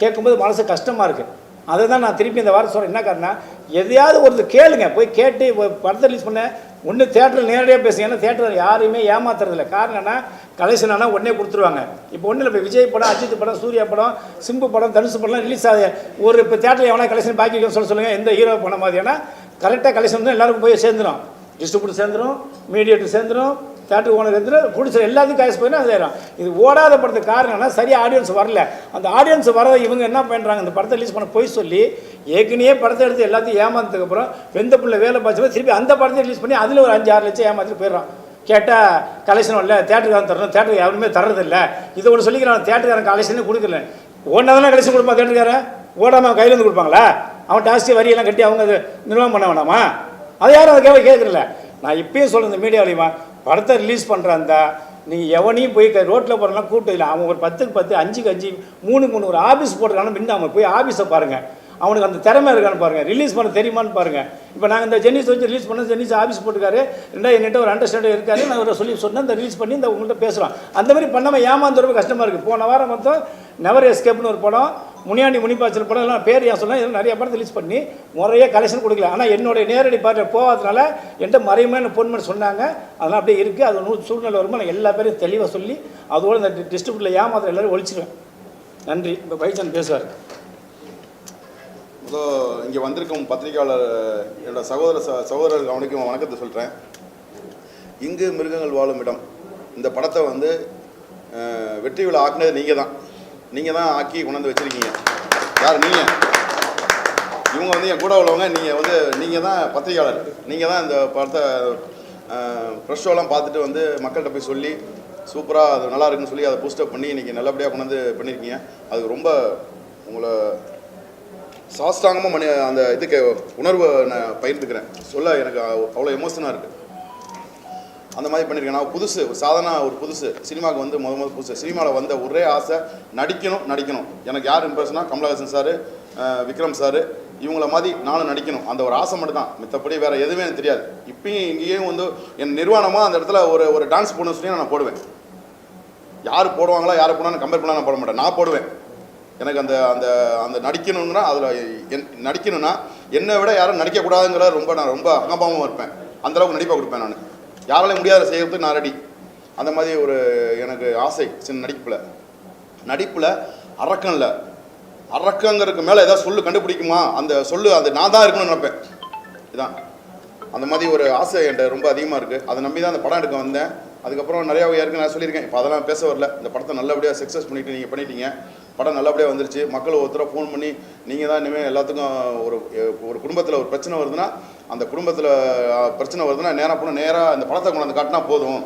கேட்கும்போது மனசு கஷ்டமாக இருக்குது. அதை தான் நான் திருப்பி இந்த வாரம் சொல்கிறேன். என்ன காரணம், எதையாவது ஒரு கேளுங்க, போய் கேட்டு படத்தை ரிலீஸ் பண்ண ஒன்று தேட்டரில் நேரடியாக பேசுங்க. ஏன்னா தேட்டரில் யாரையுமே ஏமாத்துறதில்ல. காரணம் என்ன, கலெக்ஷன் ஆனால் உடனே கொடுத்துருவாங்க. இப்போ ஒன்றும் இல்லை, இப்போ விஜய் படம், அஜித் படம், சூர்யா படம், சிம்பு படம், தனுசு படம்லாம் ரிலீஸ் ஆகுது. ஒரு இப்போ தேட்டரில் எவனா கலெக்ஷன் பாக்கி வைக்கணும்னு சொல்லுங்கள். எந்த ஹீரோ படம் மாதிரி ஏன்னா கரெக்டாக கலெக்ஷன் தான் எல்லாருக்கும் போய் சேர்ந்துடும். டிஸ்ட்ரிபியூட்டர் சேர்ந்துடும், மீடியேட்டர் சேர்ந்துடும், தேட்டர் ஓனர் சேர்ந்துடும், குடிச்சு எல்லாத்துக்கும் காசு போயிடும். அது ஆயிடும். இது ஓடாத படத்துக்கு காரணம்னா சரியாக ஆடியன்ஸ் வரல. அந்த ஆடியன்ஸ் வரதை இவங்க என்ன பண்ணுறாங்க, இந்த படத்தை ரிலீஸ் பண்ண போய் சொல்லி ஏற்கனவே படத்தை எடுத்து எல்லாத்தையும் ஏமாந்ததுக்கப்புறம் வெந்த பிள்ளை வேலை பார்த்து திருப்பி அந்த படத்தை ரிலீஸ் பண்ணி அதில் ஒரு 5-6 லட்சம் ஏமாற்றிட்டு போயிடுறான். கேட்டால் கலெக்ஷன் இல்லை, தேட்டருக்காரன் தரணும், தேட்டருக்கு யாருமே தர்றதில்லை. இதை ஒன்று சொல்லிக்கிறான், தேட்டருக்காரன் கலெக்ஷனே கொடுக்கல. ஓடினாதானே கலெக்ஷன் கொடுப்பான் தேட்டருக்காரன், ஓடாமல் கையில் வந்து கொடுப்பாங்களா? அவன் டாஸ்டி வரியெல்லாம் கட்டி அவங்க அதை நிர்வாகம் பண்ண வேணாமா? அதை யாரும் அதை கேட்குறல. நான் இப்பயும் சொல்கிறேன் இந்த மீடியாவிலையுமா, படத்தை ரிலீஸ் பண்ணுறாந்தா நீங்கள் எவனையும் போய் ரோட்டில் போகிறலாம் கூட்டம் இல்லை. அவன் ஒரு 10க்கு 10 5க்கு 5 3க்கு 3 ஒரு ஆஃபீஸ் போட்டிருக்கானு முன்ன அவன் போய் ஆஃபீஸை பாருங்கள். அவனுக்கு அந்த திறமை இருக்கான்னு பாருங்கள், ரிலீஸ் பண்ண தெரியுமான்னு பாருங்கள். இப்போ நாங்கள் இந்த ஜென்னிஸ் வச்சு ரிலீஸ் பண்ண ஜென்னிஸ் ஆஃபீஸ் போட்டுக்காரு, என்கிட்ட ஒரு அண்டர்ஸ்டாண்டிங் இருக்காரு. நான் ஒரு சொல்லி சொன்னேன், இந்த ரிலீஸ் பண்ணி இந்த உங்கள்கிட்ட பேசுகிறோம். அந்த மாதிரி பண்ணாமல் ஏமாந்துறது கஷ்டமாக இருக்குது. போன வாரம் மொத்தம் நெவர் எஸ்கேப்னு ஒரு படம், முனியாண்டி முனிப்பாச்சல் படம், எல்லாம் பேர் ஏன் சொன்னால் இதெல்லாம் நிறைய படத்தை ரிலீஸ் பண்ணி முறையாக கலெக்ஷன் கொடுக்கல. ஆனால் என்னுடைய நேரடி பார்வையில் போகாதனால என்கிட்ட மறைமுறை என்ன ஃபோன் பண்ணி சொன்னாங்க. அதெல்லாம் அப்படியே இருக்குது. அது 100 சூழ்நிலை வரும்போது நான் எல்லா பேரையும் தெளிவாக சொல்லி அதோடு இந்த டிஸ்ட்ரிபியூட்டில் ஏமாத்திரம் எல்லோரும் ஒழிச்சிடுவேன். நன்றி. இப்போ பைஜான் பேசுவார். இங்கே வந்திருக்கும் பத்திரிகையாளர் என்னோட சகோதரர்கள் அவனுக்கும் வணக்கத்தை சொல்கிறேன். இங்கு மிருகங்கள் வாழும் இடம் இந்த படத்தை வந்து வெற்றி விழா ஆக்குனது நீங்கள் தான் ஆக்கி கொண்டாந்து வச்சுருக்கீங்க. யார் நீங்கள்? இவங்க வந்து என் கூட உள்ளவங்க. நீங்கள் தான் பத்திரிகையாளர். நீங்கள் தான் இந்த படத்தை ப்ரெஷ் ஷோலாம் பார்த்துட்டு வந்து மக்கள்கிட்ட போய் சொல்லி சூப்பராக அது நல்லா இருக்குன்னு சொல்லி அதை பூஸ்டப் பண்ணி இன்றைக்கி நல்லபடியாக கொண்டாந்து பண்ணியிருக்கீங்க. அதுக்கு ரொம்ப உங்களை சாஸ்தாங்கமாக அந்த இதுக்கு உணர்வை நான் பகிர்ந்துக்கிறேன். சொல்ல எனக்கு அவ்வளோ எமோஷனாக இருக்குது. அந்த மாதிரி பண்ணியிருக்கேன். நான் புதுசு ஒரு புதுசு சினிமாவுக்கு வந்து முதல் புதுசு சினிமாவில் வந்த ஒரே ஆசை நடிக்கணும். எனக்கு யார் இம்ப்ரெஷனா கமலஹாசன் சார், விக்ரம் சார், இவங்கள மாதிரி நானும் நடிக்கணும். அந்த ஒரு ஆசை மட்டும் தான். மற்றபடி வேறு எதுவுமே எனக்கு தெரியாது. இப்பயும் இங்கேயும் வந்து என் நிர்வாணமாக அந்த இடத்துல ஒரு டான்ஸ் போடணும்னு சொல்லி நான் போடுவேன். யார் போடுவாங்களா யார் போனாலும் கம்பேர் பண்ணால் நான் போட மாட்டேன், நான் போடுவேன். எனக்கு அந்த அந்த அந்த நடிக்கணுங்கன்னா அதில் நடிக்கணும்னா என்னை விட யாரும் நடிக்கக்கூடாதுங்கிற நான் ரொம்ப அகம்பாவமாக இருப்பேன். அந்தளவுக்கு நடிப்பாக கொடுப்பேன். நான் யாராலையும் முடியாத செய்கிறதுக்கு நான் ரெடி. அந்த மாதிரி ஒரு எனக்கு ஆசை சின்ன நடிப்பில் அரக்கம் இல்லை. அரக்கங்கிறதுக்கு மேலே ஏதாவது சொல்லு கண்டுபிடிக்குமா, அந்த சொல்லு அது நான் தான் இருக்கணும்னு நினைப்பேன். இதான் அந்த மாதிரி ஒரு ஆசை என்கிட்ட ரொம்ப அதிகமாக இருக்குது. அதை நம்பி தான் அந்த படம் எடுக்க வந்தேன். அதுக்கப்புறம் நிறையா ஏற்கனவே நான் சொல்லியிருக்கேன், இப்போ அதெல்லாம் பேச வரல. இந்த படத்தை நல்லபடியாக சக்ஸஸ் பண்ணிவிட்டு நீங்கள் பண்ணிட்டீங்க, படம் நல்லபடியாக வந்துருச்சு. மக்கள் ஒருத்தராக ஃபோன் பண்ணி நீங்கள் தான் இனிமேல் எல்லாத்துக்கும் ஒரு குடும்பத்தில் ஒரு பிரச்சனை வருதுன்னா, அந்த குடும்பத்தில் பிரச்சனை வருதுன்னா நேராக இந்த படத்தை கொண்டாந்து காட்டினா போதும்,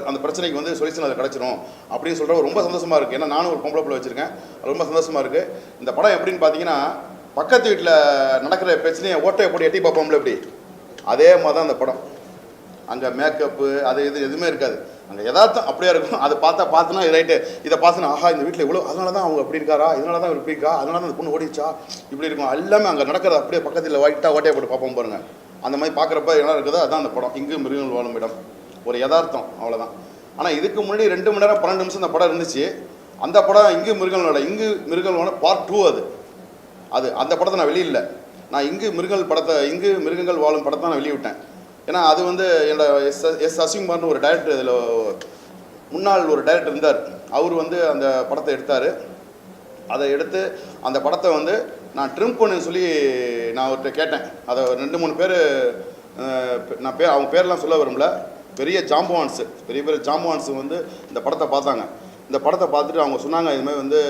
அந்த பிரச்சனைக்கு வந்து சொல்யூஷன் அது கிடச்சிரும் அப்படின்னு சொல்கிற ரொம்ப சந்தோஷமாக இருக்குது. ஏன்னா நானும் ஒரு பொம்பளை பிள்ளை வச்சுருக்கேன், ரொம்ப சந்தோஷமாக இருக்குது. இந்த படம் எப்படின்னு பார்த்தீங்கன்னா, பக்கத்து வீட்டில் நடக்கிற பிரச்சனையை ஓட்டையை போட்டு எட்டி பார்ப்போம்ல எப்படி, அதே மாதிரி தான் அந்த படம். அங்கே மேக்கப்பு அது எதுவுமே இருக்காது, அங்கே யதார்த்தம் அப்படியே இருக்கும். அதை பார்த்துனா ரைட்டு, இதை பார்த்துனா ஆஹா இந்த வீட்டில் இவ்வளோ, அதனால தான் அவங்க அப்படி இருக்காரா, இதனால தான் இப்படி இருக்கா, அதனால தான் அந்த பொண்ணு ஓடிச்சா, இப்படி இருக்கும். எல்லாமே அங்கே நடக்கிறது அப்படியே பக்கத்தில் ஓட்டையை போட்டு பார்ப்போம் பாருங்கள். அந்த மாதிரி பார்க்குறப்ப என்ன இருக்குதோ அதுதான் அந்த படம். இங்கு மிருகங்கள் வாழும் இடம், ஒரு யதார்த்தம், அவ்வளோதான். ஆனால் இதுக்கு முன்னாடி 2 மணி நேரம் 12 நிமிஷம் இந்த படம் இருந்துச்சு. அந்த படம் இங்கு மிருகங்கள் வாழும் பார்ட் 2 அது அந்த படத்தை நான் வெளியிடல. நான் இங்கு மிருகங்கள் வாழும் படத்தை நான் வெளியிட்டேன். ஏன்னா அது வந்து என்னோட எஸ் அசிங்குமார்னு ஒரு டைரக்டர், இதில் முன்னாள் ஒரு டைரக்டர் இருந்தார். அவர் வந்து அந்த படத்தை எடுத்தார். அதை எடுத்து அந்த படத்தை வந்து நான் ட்ரிம் பண்ணுன்னு சொல்லி நான் அவர்கிட்ட கேட்டேன். அதை 2-3 பேர், நான் அவங்க பேரெலாம் சொல்ல விரும்பல, பெரிய ஜாம்பவான்ஸு வந்து இந்த படத்தை பார்த்தாங்க. இந்த படத்தை பார்த்துட்டு அவங்க சொன்னாங்க, இதுமாதிரி வந்து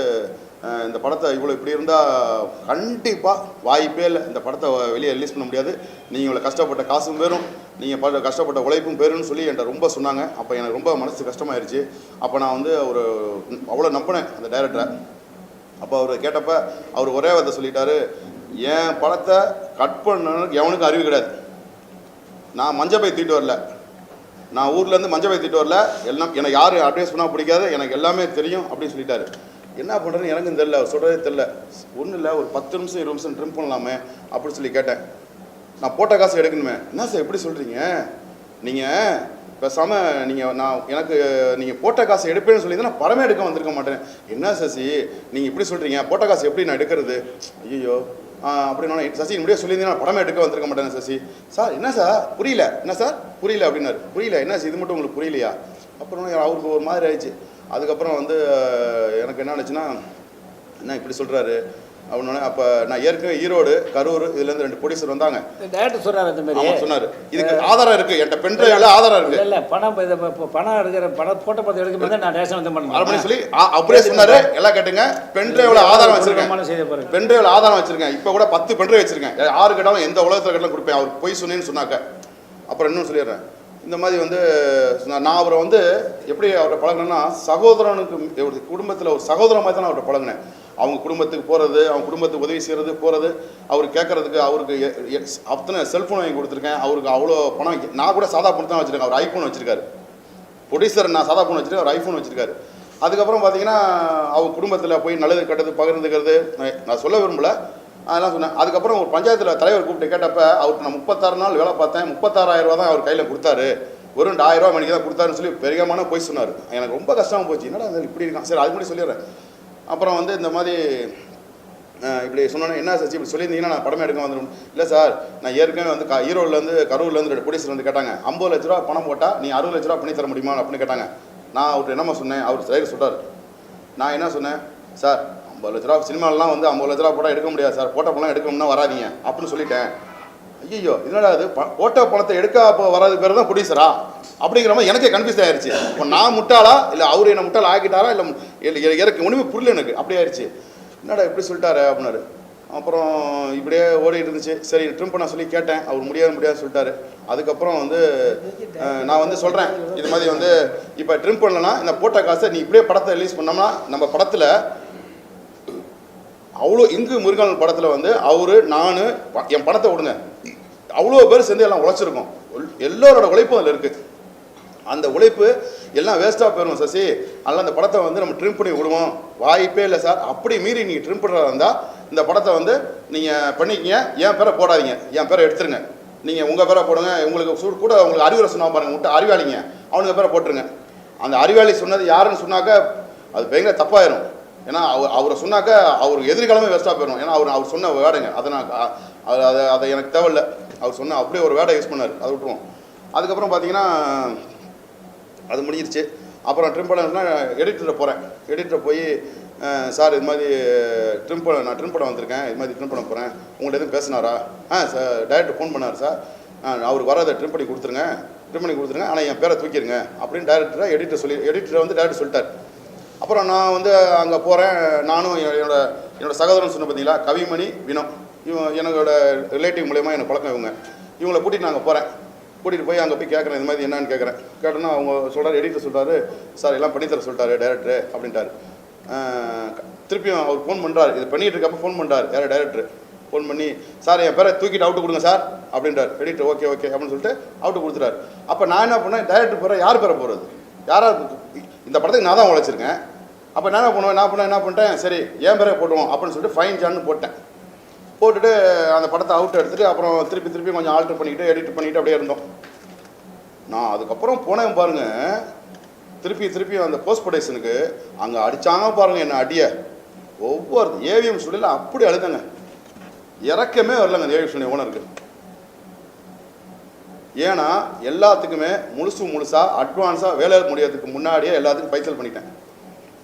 இந்த படத்தை இப்படி இருந்தால் கண்டிப்பாக வாய்ப்பே இல்லை, இந்த படத்தை வெளியே ரிலீஸ் பண்ண முடியாது, நீங்கள் இவ்வளோ கஷ்டப்பட்ட காசும் பேரும், நீங்கள் கஷ்டப்பட்ட உழைப்பும் பேருன்னு சொல்லி என்கிட்ட ரொம்ப சொன்னாங்க. அப்போ எனக்கு ரொம்ப மனசு கஷ்டமாயிருச்சு. அப்போ நான் வந்து அவ்வளோ நம்பினேன் அந்த டைரக்டரை. அப்போ அவர் கேட்டப்போ அவர் ஒரே வார்த்தை சொல்லிட்டாரு, என் படத்தை கட் பண்ணணுக்கு எவனுக்கும் அறிவு கிடையாது, நான் மஞ்சள் பை தூக்கிட்டு வரல, நான் ஊர்லேருந்து மஞ்சள் பை தூக்கிட்டு வரல, எல்லாம் எனக்கு யார் அட்வைஸ் பண்ணால் பிடிக்காது, எனக்கு எல்லாமே தெரியும் அப்படின்னு சொல்லிட்டாரு. என்ன பண்ணுறதுன்னு எனக்கும் தெரில, அவர் சொல்கிறதே தெரில. ஒன்றும் இல்லை, ஒரு 10 நிமிஷம் 20 நிமிஷம் ட்ரிம் பண்ணலாமே அப்படின்னு சொல்லி கேட்டேன். நான் போட்ட காசு எடுக்கணுமே. என்ன சார் எப்படி சொல்கிறீங்க, நீங்கள் பேசாமல் நீங்கள் போட்ட காசு எடுப்பேன்னு சொல்லி நான் படமே எடுக்க வந்திருக்க மாட்டேன். என்ன சசி நீங்கள் இப்படி சொல்கிறீங்க, போட்ட காசு எப்படி நான் எடுக்கிறது, ஐயோ அப்படின்னு சசி இப்படியே சொல்லியிருந்தீங்கன்னா படமே எடுக்க வந்திருக்க மாட்டேன். சசி சார் என்ன சார் புரியல, என்ன சார் புரியல அப்படின்னாரு. புரியல என்ன சார், இது மட்டும் உங்களுக்கு புரியலையா? அப்புறம் அவருக்கு ஒரு மாதிரி ஆயிடுச்சு. அதுக்கப்புறம் வந்து எனக்கு என்ன ஆச்சுன்னா, என்ன இப்படி சொல்கிறாரு அப்படின்னு. அப்போ நான் ஏற்கனவே ஈரோடு, கரூர் இதுலேருந்து 2 ப்ரொடியூசர் வந்தாங்க. டேரக்டர் சொன்னார் இந்த மாதிரி சொன்னார், இதுக்கு ஆதாரம் இருக்குது, என்கிட்ட பென்ட்ரைவில் ஆதாரம் இருக்குது. இல்லை பணம் எடுக்கிற போட்ட படத்தை எடுக்கும்போது நான் ரேஷன் வந்து பண்ணேன் அப்படின்னு சொல்லி அப்படியே சொன்னார். எல்லாம் கேட்டுங்க, பென்ட்ரைவில் ஆதாரம் வச்சுருக்கேன், பென்ட்ரைவில் ஆதாரம் வச்சுருக்கேன். இப்போ கூட 10 பென்ட்ரைவ் வச்சுருக்கேன். யாரு கேட்டாலும் எந்த உலகத்தில் கேட்டாலும் கொடுப்பேன். அவர் பொய் சொன்னேன்னு சொன்னாக்க. அப்புறம் இன்னும் சொல்லிடுறேன், இந்த மாதிரி வந்து நான் அவரை வந்து எப்படி அவரை பழகினேன்னா, சகோதரனுக்கு குடும்பத்தில் ஒரு சகோதரன் மாதிரி தான் அவரை பழகினேன். அவங்க குடும்பத்துக்கு போகிறது, அவங்க குடும்பத்துக்கு உதவி செய்கிறது போகிறது, அவர் கேட்குறதுக்கு அவருக்கு அத்தனை செல்ஃபோன் வாங்கி கொடுத்துருக்கேன். அவருக்கு அவ்வளோ பணம், நான் கூட சாதா ஃபோன் தான் வச்சுருக்கேன், அவர் ஐஃபோன் வச்சுருக்காரு. ப்ரொடியூசர் நான் சாதா ஃபோன் வச்சுருக்கேன், அவர் ஐஃபோன் வச்சுருக்காரு. அதுக்கப்புறம் பார்த்தீங்கன்னா அவர் குடும்பத்தில் போய் நல்லது கெட்டது பகிர்ந்துக்கிறது நான் சொல்ல விரும்பல, அதெல்லாம் சொன்னேன். அதுக்கப்புறம் ஒரு பஞ்சாயத்தில் தலைவர் கூப்பிட்டு கேட்டப்ப அவருக்கு நான் 36 நாள் வேலை பார்த்தேன், 36,000 ரூபா தான் அவர் கையில் கொடுத்தாரு, வெறும் 1000 ரூபா மணிக்கு தான் கொடுத்தாருன்னு சொல்லி பெருகமான போய் சொன்னார். எனக்கு ரொம்ப கஷ்டமாக போச்சு, என்னடா அது இப்படி இருக்கான். சரி அது மட்டும் சொல்லிடுறேன். அப்புறம் வந்து இந்த மாதிரி இப்படி சொன்னோன்னே, என்ன சார் இப்படி சொல்லியிருந்தீங்கன்னா நான் படமே எடுக்க வந்துடும். இல்லை சார், நான் ஏற்கனவே வந்து ஈரோடுலேருந்து கரூர்லேருந்து 2 ப்ரொடியூசர் வந்து கேட்டாங்க, 50 லட்ச ரூபா பணம் போட்டால் நீ 60 லட்ச ரூபா பண்ணி தர முடியுமா அப்படின்னு கேட்டாங்க. நான் அவர்கிட்ட என்னம்மா சொன்னேன், அவர் சரி சொல்கிறார். நான் என்ன சொன்னேன், சார் 50 லட்ச ரூபா சினிமாலாம் வந்து 50 லட்ச ரூபா போட்டால் எடுக்க முடியாது சார், போட்ட பணம் எடுக்கணும்னா வராதிங்க அப்படின்னு சொல்லிட்டேன். ஐயோ இதனால அது போட்ட பணத்தை எடுக்க வராது பேர் தான் ப்ரொடியூசரா அப்படிங்கிற மாதிரி எனக்கே கன்ஃபியூஸ் ஆயிடுச்சு. இப்போ நான் முட்டாளா இல்லை அவர் என்ன முட்டாளா ஆக்கிட்டாரா இல்லை எனக்கு ஒன்றுமே புரியல, எனக்கு அப்படி ஆயிடுச்சு. என்னடா இப்படி சொல்லிட்டாரு அப்படின்னாரு. அப்புறம் இப்படியே ஓடிட்டு இருந்துச்சு. சரி ட்ரிம் பண்ண சொல்லி கேட்டேன், அவர் முடியாதுன்னு சொல்லிட்டாரு. அதுக்கப்புறம் வந்து நான் வந்து சொல்கிறேன், இது மாதிரி வந்து இப்போ ட்ரிம் பண்ணலன்னா இந்த போட்ட காசை நீ இப்படியே படத்தை ரிலீஸ் பண்ணோம்னா நம்ம படத்தில் அவ்வளோ இங்கு முருகன் படத்தில் வந்து அவர் நான் என் பணத்தை விடுங்க அவ்வளோ பேர் சேர்ந்து எல்லாம் உழைச்சிருக்கோம், எல்லோரோட உழைப்பும் அதில் இருக்குது. அந்த உழைப்பு எல்லாம் வேஸ்ட்டாக போயிடும் சசி, அதனால் அந்த படத்தை வந்து நம்ம ட்ரிம் பண்ணி விடுவோம், வாய்ப்பே இல்லை சார். அப்படி மீறி நீங்கள் ட்ரிம் பண்ணுறதா இருந்தால் இந்த படத்தை வந்து நீங்கள் பண்ணிக்கிங்க, என் பேரை போடாதீங்க, என் பேரை எடுத்துருங்க, நீங்கள் உங்கள் பேரை போடுங்க. உங்களுக்கு கூட உங்களுக்கு அறிவுரை சொன்னா பாருங்க, விட்டு அறிவாளிங்க அவனுங்க பேரை போட்டுருங்க. அந்த அறிவாளி சொன்னது யாருன்னு சொன்னாக்க அது பயங்கர தப்பாயிரும். ஏன்னா அவரை சொன்னாக்க அவர் எதிர்காலமே வேஸ்ட்டாக போயிடும். ஏன்னா அவர் சொன்ன வேடைங்க, அதை நான் அதை எனக்கு தேவையில்லை. அவர் சொன்ன அப்படியே ஒரு வேடை யூஸ் பண்ணார், அதை விட்டுருவோம். அதுக்கப்புறம் பார்த்தீங்கன்னா அது முடிஞ்சிருச்சு. அப்புறம் ட்ரிம் பண்ண எடிட்டரை போகிறேன். எடிட்டரை போய் சார் இது மாதிரி நான் ட்ரிம் படம் வந்திருக்கேன், இது மாதிரி ட்ரிம் பண்ண போகிறேன், உங்கள்ட்ட எதுவும் பேசினாரா? சார் டைரக்டர் ஃபோன் பண்ணார் சார், அவருக்கு வராத ட்ரிம் பண்ணி கொடுத்துருங்க, ஆனால் என் பேரை தூக்கிடுங்க அப்படின்னு எடிட்டரை வந்து டேரக்டர் சொல்லிட்டார். அப்புறம் நான் வந்து அங்கே போகிறேன். நானும் என்னோட சகோதரன் சொன்ன பார்த்தீங்களா, கவிமணி, வினோ, என்னோட ரிலேட்டிவ் மூலயமா எனக்கு பழக்கம். இவங்களை கூட்டிகிட்டு நாங்கள் போகிறேன். கூட்டிகிட்டு போய் அங்கே போய் கேட்குறேன், இது மாதிரி என்னன்னு கேட்குறேன். கேட்டோன்னா அவங்க சொல்கிறார், எடிட்டர் சொல்கிறாரு, சார் எல்லாம் பண்ணித்தர சொல்லிட்டாரு டைரக்டர் அப்படின்ட்டார். திருப்பியும் அவர் ஃபோன் பண்ணுறாரு, இது பண்ணிகிட்டு இருக்கப்போ ஃபோன் பண்ணுறாரு யார் டைரக்டர். ஃபோன் பண்ணி, சார் என் பேரை தூக்கிட்டு அவுட்டு கொடுங்க சார் அப்படின்றார். எடிட்டர் ஓகே அப்படின்னு சொல்லிட்டு அவுட்டு கொடுத்துட்டாரு. அப்போ நான் என்ன பண்ணேன், டைரக்டர் பேரை யார் பேரை போகிறது, யாராவது இந்த படத்துக்கு நான் தான் உழைச்சிருக்கேன். அப்போ நான் என்ன பண்ணிட்டேன், சரி என் பேரை போட்டுவோம் அப்படின்னு சொல்லிட்டு ஃபைன் ஜான்னு போட்டுட்டு அந்த படத்தை அவுட் எடுத்துகிட்டு அப்புறம் திருப்பி கொஞ்சம் ஆல்டர் பண்ணிக்கிட்டு எடிட் பண்ணிக்கிட்டு அப்படியே இருந்தோம். நான் அதுக்கப்புறம் போனேன் பாருங்கள், திருப்பி அந்த போஸ்ட் ப்ரொடக்ஷனுக்கு அங்கே அடித்தாங்க பாருங்கள் என்ன அடியை. ஒவ்வொரு ஏவிஎம் ஸ்டுடியோவில் அப்படி அழுதங்க, இறக்கமே வரலங்க அந்த ஏவிஎம் ஸ்டுடியோ ஓனருக்கு. ஏன்னா எல்லாத்துக்குமே முழுசாக அட்வான்ஸாக வேலை முடியாததுக்கு முன்னாடியே எல்லாத்துக்கும் பைசல் பண்ணிட்டேன்.